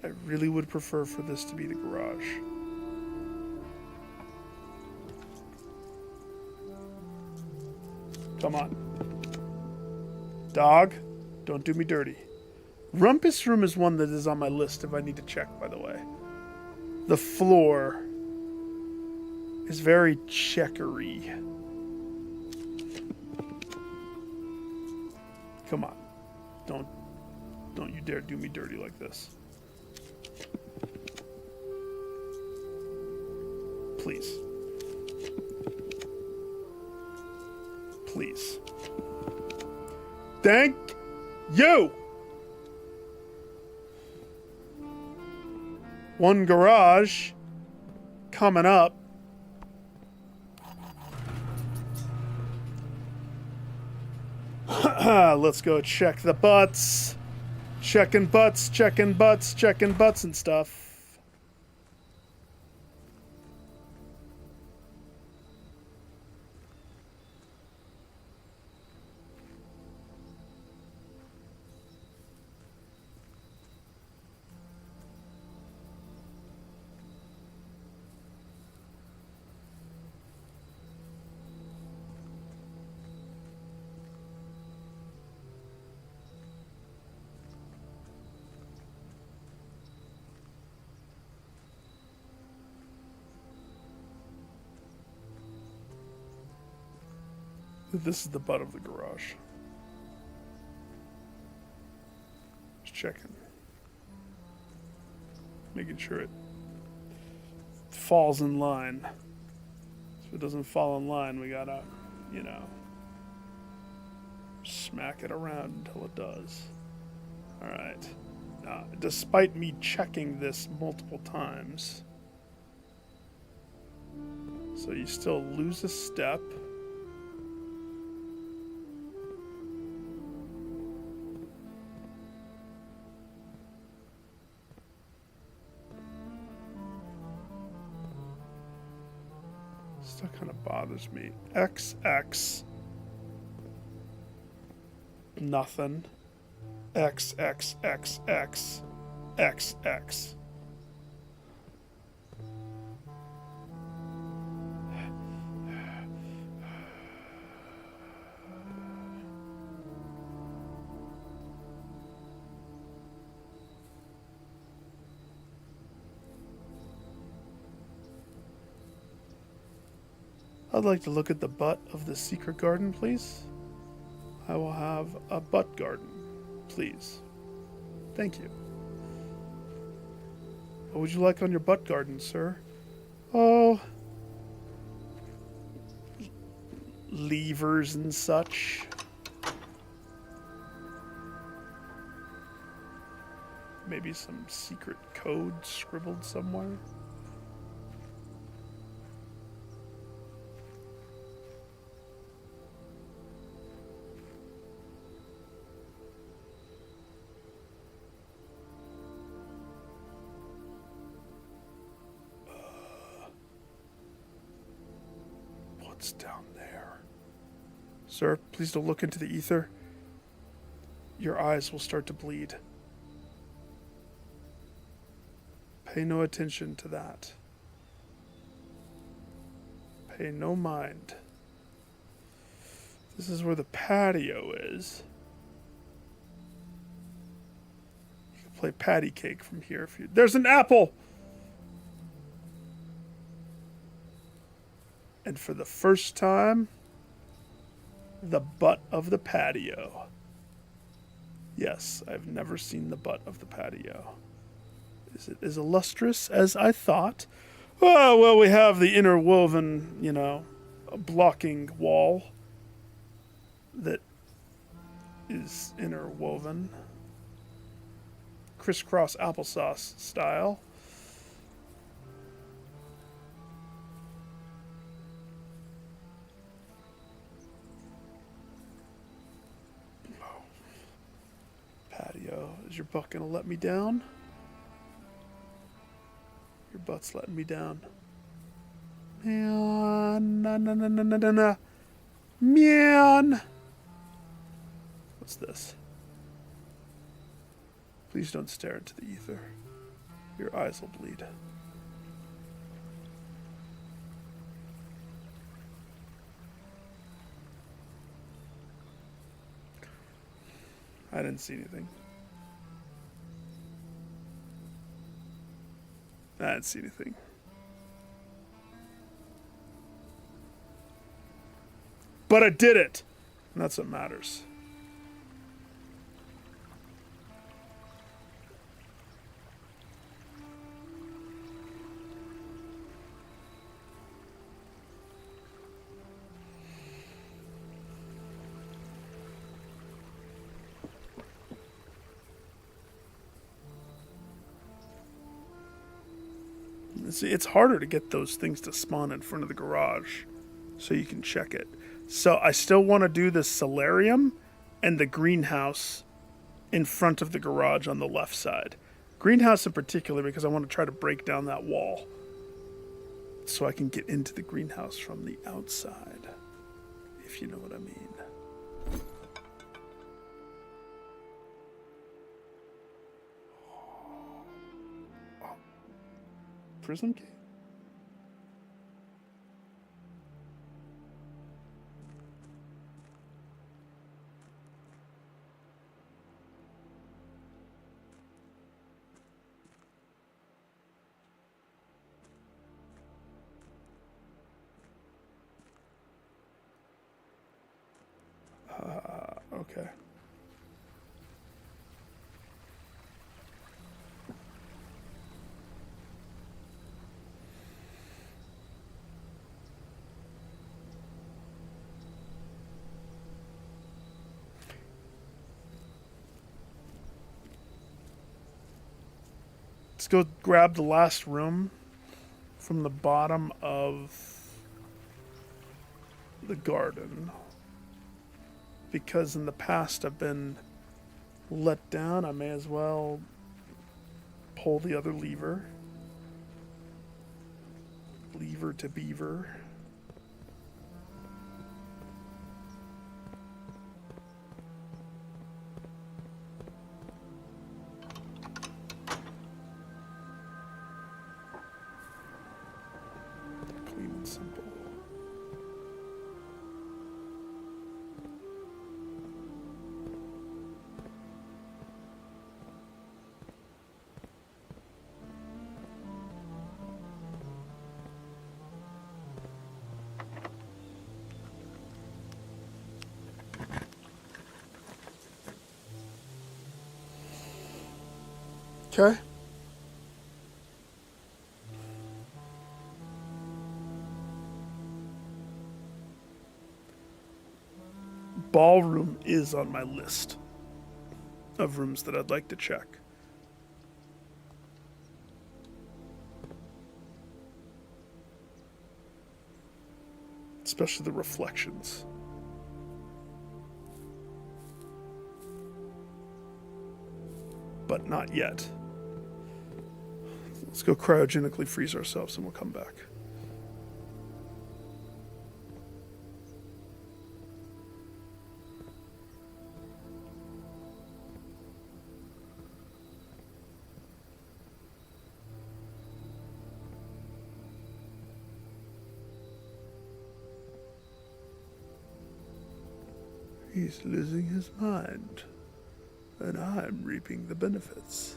I really would prefer for this to be the garage. Come on. Dog, don't do me dirty. Rumpus Room is one that is on my list if I need to check, by the way. The floor is very checkery. Come on. Don't you dare do me dirty like this. Please. Please. Thank you! One garage coming up. Let's go check the butts. Checking butts, checking butts, checking butts and stuff. This is the butt of the garage. Just checking. Making sure it falls in line. If it doesn't fall in line, we gotta, you know, smack it around until it does. Alright. Now, despite me checking this multiple times, so you still lose a step. Still kind of bothers me. XX. Nothing. XXXX. XX. I'd like to look at the butt of the secret garden, please. I will have a butt garden, please. Thank you. What would you like on your butt garden, sir? Oh, levers and such. Maybe some secret code scribbled somewhere. What's down there? Sir, please don't look into the ether. Your eyes will start to bleed. Pay no attention to that. Pay no mind. This is where the patio is. You can play patty cake from here if you... There's an apple! And for the first time, the butt of the patio. Yes, I've never seen the butt of the patio. Is it as illustrious as I thought? Oh, well, we have the interwoven, you know, blocking wall that is interwoven. Crisscross applesauce style. Patio. Is your butt gonna let me down? Your butt's letting me down. Man, na. Man. What's this? Please don't stare into the ether. Your eyes will bleed. I didn't see anything. I didn't see anything. But I did it! And that's what matters. It's harder to get those things to spawn in front of the garage so you can check it. So I still want to do the solarium and the greenhouse in front of the garage on the left side. Greenhouse in particular because I want to try to break down that wall so I can get into the greenhouse from the outside, if you know what I mean. Prism key? Okay. Let's go grab the last room from the bottom of the garden. Because in the past I've been let down, I may as well pull the other lever. Lever to beaver. Clean and simple. Okay. Ballroom is on my list of rooms that I'd like to check. Especially the reflections. But not yet. Let's go cryogenically freeze ourselves and we'll come back. He's losing his mind, and I'm reaping the benefits.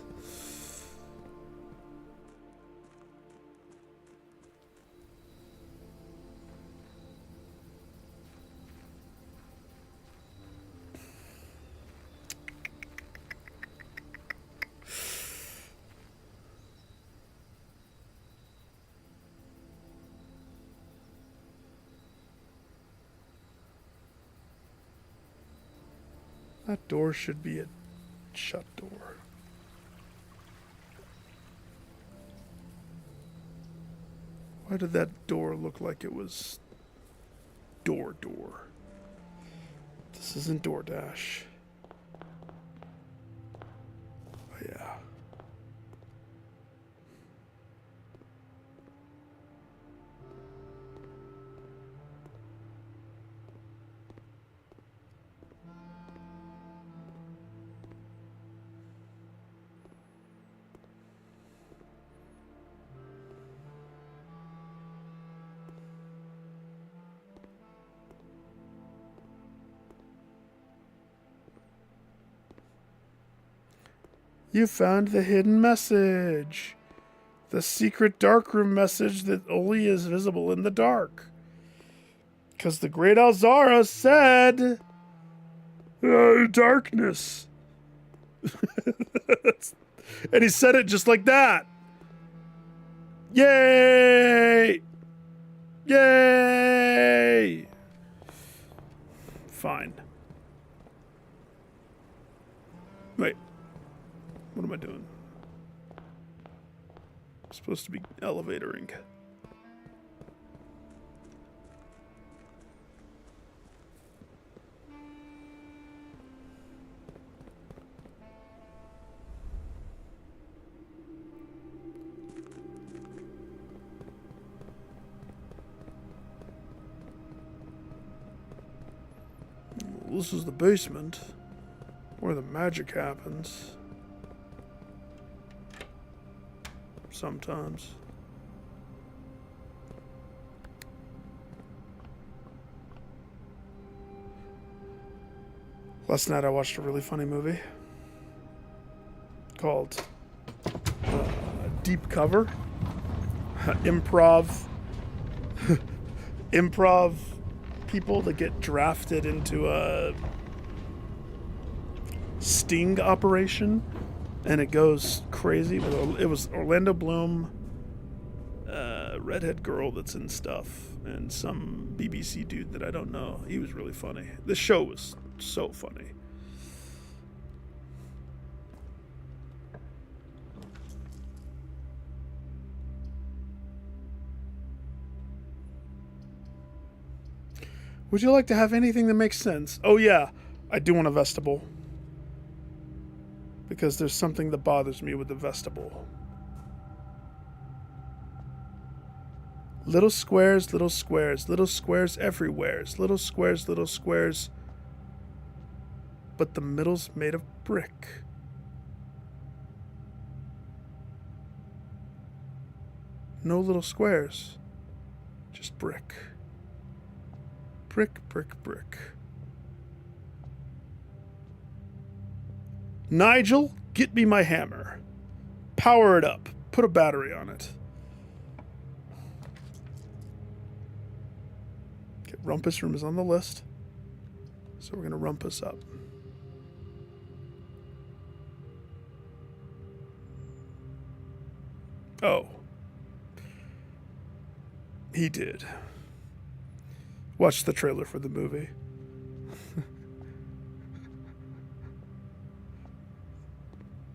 That door should be a shut door. Why did that door look like it was door? This isn't DoorDash. Oh, yeah. You found the hidden message. The secret darkroom message that only is visible in the dark. Because the great Alzara said... darkness. And he said it just like that. Yay! Yay! Fine. Wait. What am I doing? I'm supposed supposed to be elevatoring. This is the basement where the magic happens. Sometimes. Last night I watched a really funny movie called Deep Cover. Improv people that get drafted into a sting operation, and it goes crazy. It was Orlando Bloom, redhead girl that's in stuff, and some BBC dude that I don't know. He was really funny. The show was so funny. Would you like to have anything that makes sense? Oh yeah, I do want a vestibule. Because there's something that bothers me with the vestibule. Little squares, little squares, little squares everywhere. Little squares. But the middle's made of brick. No little squares. Just brick. Brick. Nigel, get me my hammer. Power it up. Put a battery on it. Okay, rumpus room is on the list. So we're going to rumpus up. Oh. He did. Watch the trailer for the movie.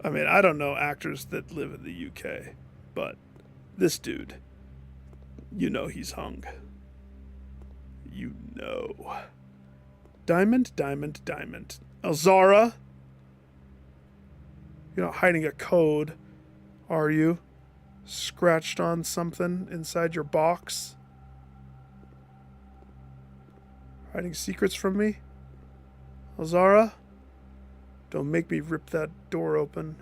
I mean, I don't know actors that live in the UK, but this dude, you know he's hung. You know. Diamond. Elzara? You're not hiding a code, are you? Scratched on something inside your box? Hiding secrets from me? Elzara? Don't make me rip that door open.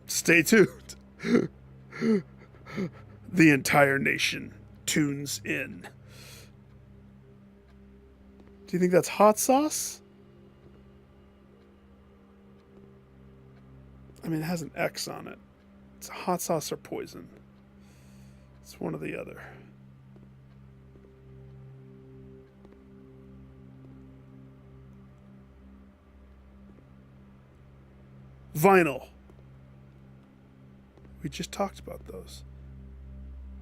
Stay tuned. The entire nation tunes in. Do you think that's hot sauce? I mean, it has an X on it. It's hot sauce or poison. It's one or the other. Vinyl. We just talked about those.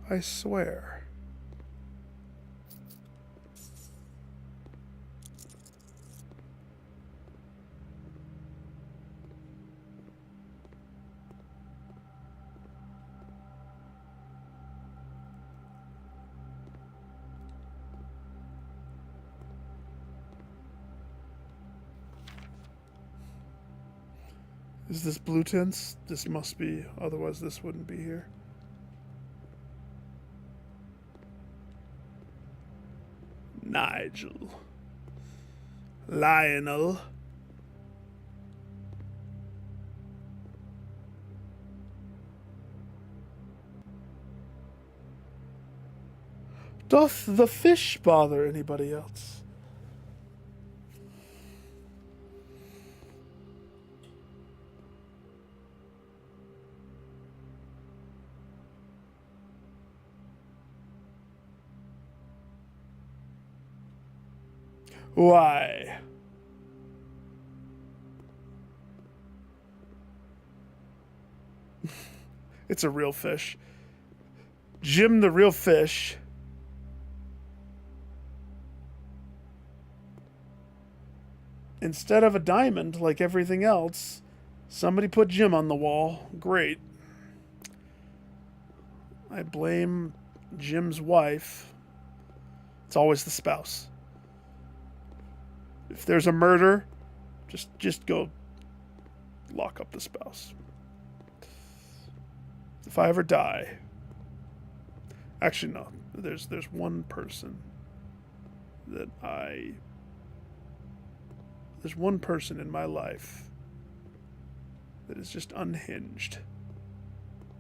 I swear. Is this blue tints? This must be, otherwise this wouldn't be here. Nigel. Lionel. Doth the fish bother anybody else? Why? It's a real fish. Jim the real fish. Instead of a diamond like everything else, somebody put Jim on the wall. Great. I blame Jim's wife. It's always the spouse. If there's a murder, just go lock up the spouse. If I ever die... Actually, no. There's one person that There's one person in my life that is just unhinged.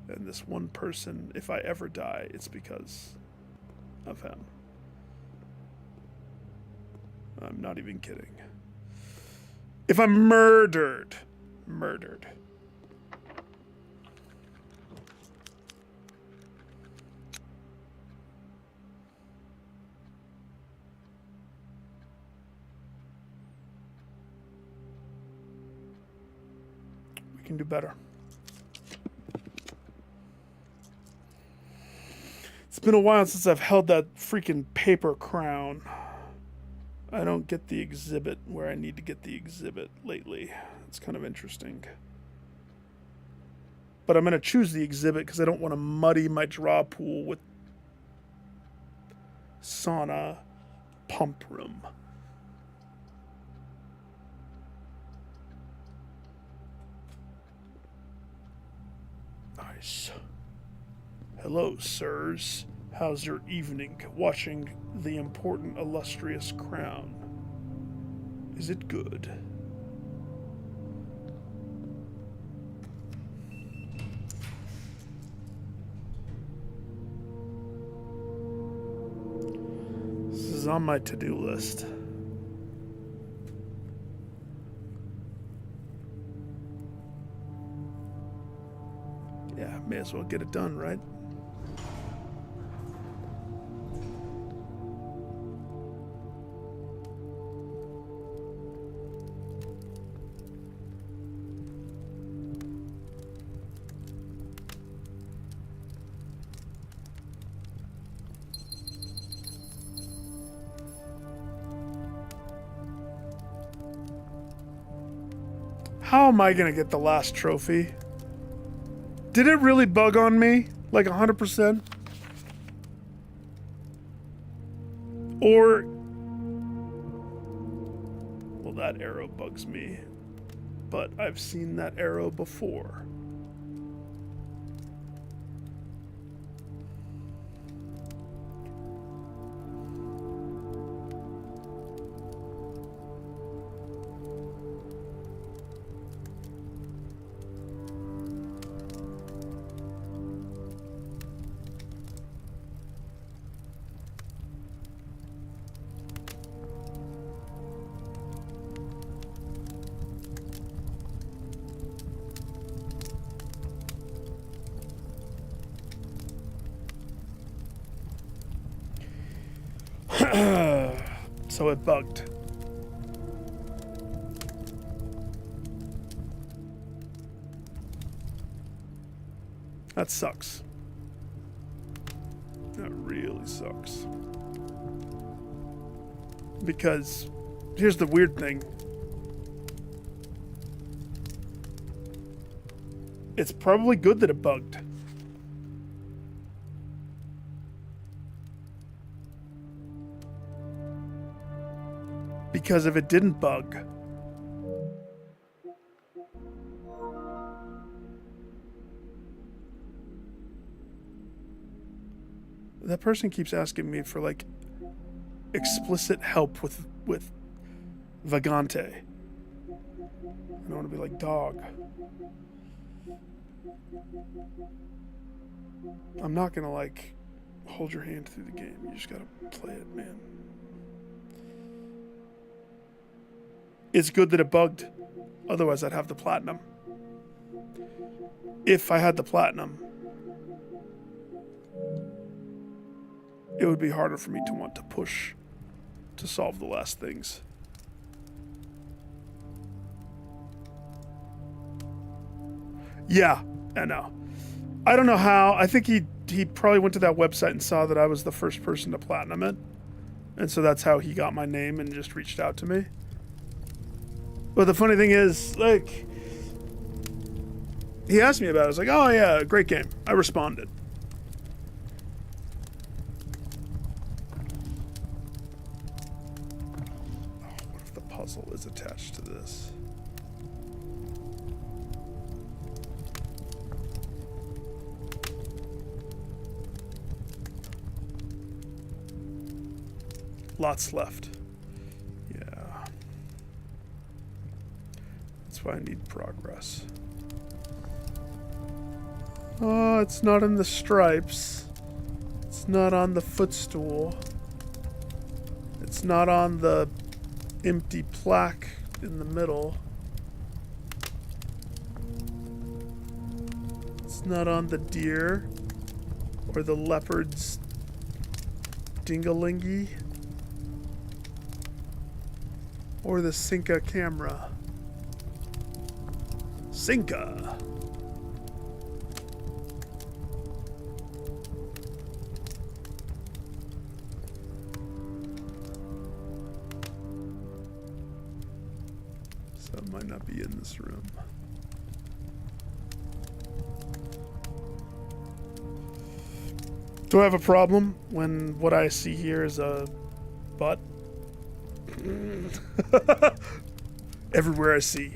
And this one person, if I ever die, it's because of him. I'm not even kidding. If I'm murdered. We can do better. It's been a while since I've held that freaking paper crown. I don't get the exhibit where I need to get the exhibit lately. It's kind of interesting. But I'm going to choose the exhibit because I don't want to muddy my draw pool with sauna pump room. Nice. Hello, sirs. How's your evening watching the important illustrious crown? Is it good? This is on my to-do list. Yeah, may as well get it done, right? How am I gonna get the last trophy? Did it really bug on me? Like 100%? Or... Well, that arrow bugs me. But I've seen that arrow before. So it bugged. That sucks. That really sucks. Because here's the weird thing. It's probably good that it bugged. Because if it didn't bug, that person keeps asking me for like explicit help with Vagante. I don't want to be like, dog. I'm not gonna like hold your hand through the game. You just gotta play it, man. It's good that it bugged. Otherwise, I'd have the platinum. If I had the platinum, it would be harder for me to want to push to solve the last things. Yeah, I know. I don't know how. I think he probably went to that website and saw that I was the first person to platinum it. And so that's how he got my name and just reached out to me. But the funny thing is, like, he asked me about it. I was like, oh yeah, great game. I responded. Oh, what if the puzzle is attached to this? Lots left. Yeah. That's why I need progress. Oh, it's not in the stripes. It's not on the footstool. It's not on the empty plaque in the middle. It's not on the deer or the leopard's dingalingy. Or the Cinca camera. Cinca. So it might not be in this room. Do I have a problem when what I see here is a butt? Everywhere I see.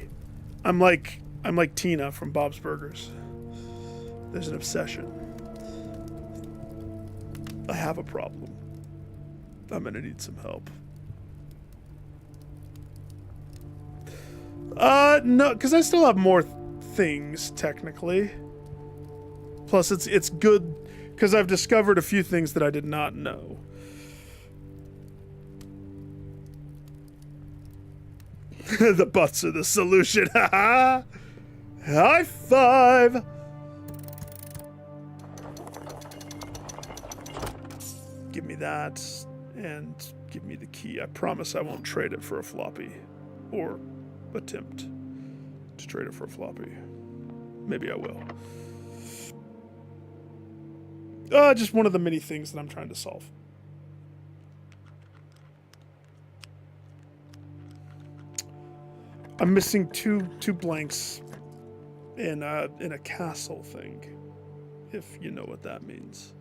I'm like Tina from Bob's Burgers. There's an obsession. I have a problem. I'm gonna need some help. No, because I still have more things, technically. Plus, it's good, because I've discovered a few things that I did not know. The butts are the solution. High five. Give me that and give me the key. I promise I won't trade it for a floppy or attempt to trade it for a floppy. Maybe I will. Just one of the many things that I'm trying to solve. I'm missing two blanks in a castle thing, if you know what that means.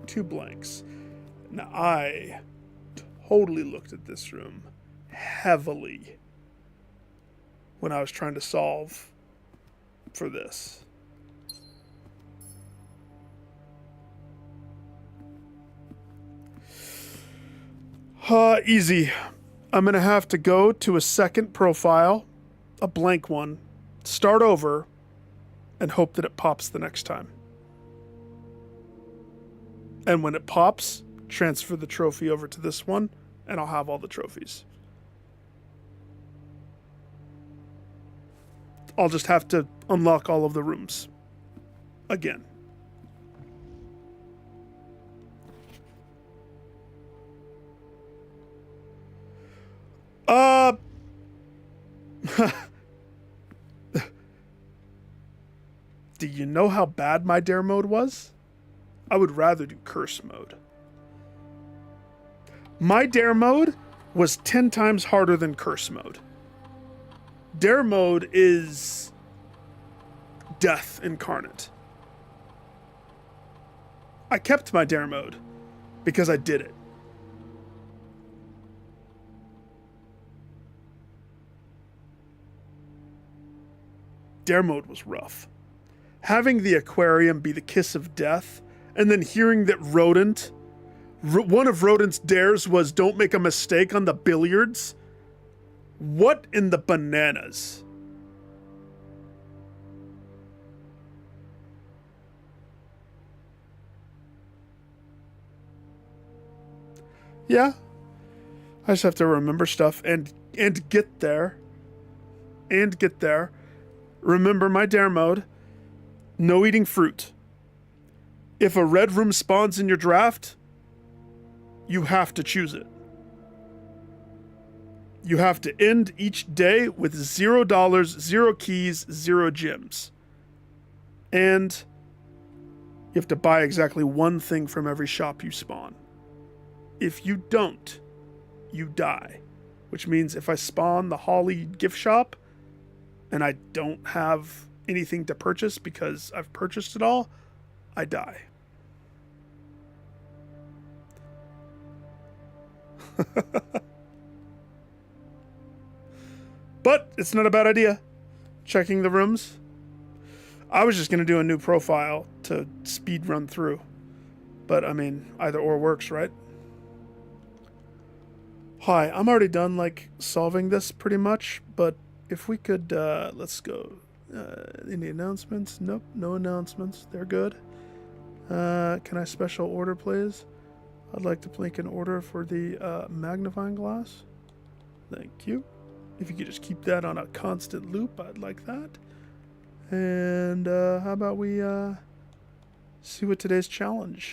2 blanks. Now I totally looked at this room heavily when I was trying to solve for this. Easy. I'm going to have to go to a second profile, a blank one, start over, and hope that it pops the next time. And when it pops, transfer the trophy over to this one, and I'll have all the trophies. I'll just have to unlock all of the rooms again. Do you know how bad my dare mode was? I would rather do curse mode. My dare mode was 10 times harder than curse mode. Dare mode is death incarnate. I kept my dare mode because I did it. Dare mode was rough. Having the aquarium be the kiss of death, and then hearing that one of Rodent's dares was don't make a mistake on the billiards. What in the bananas? Yeah. I just have to remember stuff and get there. And get there. Remember my dare mode. No eating fruit. If a red room spawns in your draft, you have to choose it. You have to end each day with $0, 0 keys, 0 gems. And you have to buy exactly one thing from every shop you spawn. If you don't, you die. Which means if I spawn the Holly gift shop and I don't have anything to purchase because I've purchased it all, I die. But it's not a bad idea. Checking the rooms. I was just going to do a new profile to speed run through. But I mean, either or works, right? Hi, I'm already done like solving this pretty much, but if we could, let's go. Any announcements? Nope, no announcements. They're good. Can I special order, please? I'd like to make an order for the magnifying glass. Thank you. If you could just keep that on a constant loop, I'd like that. And how about we see what today's challenge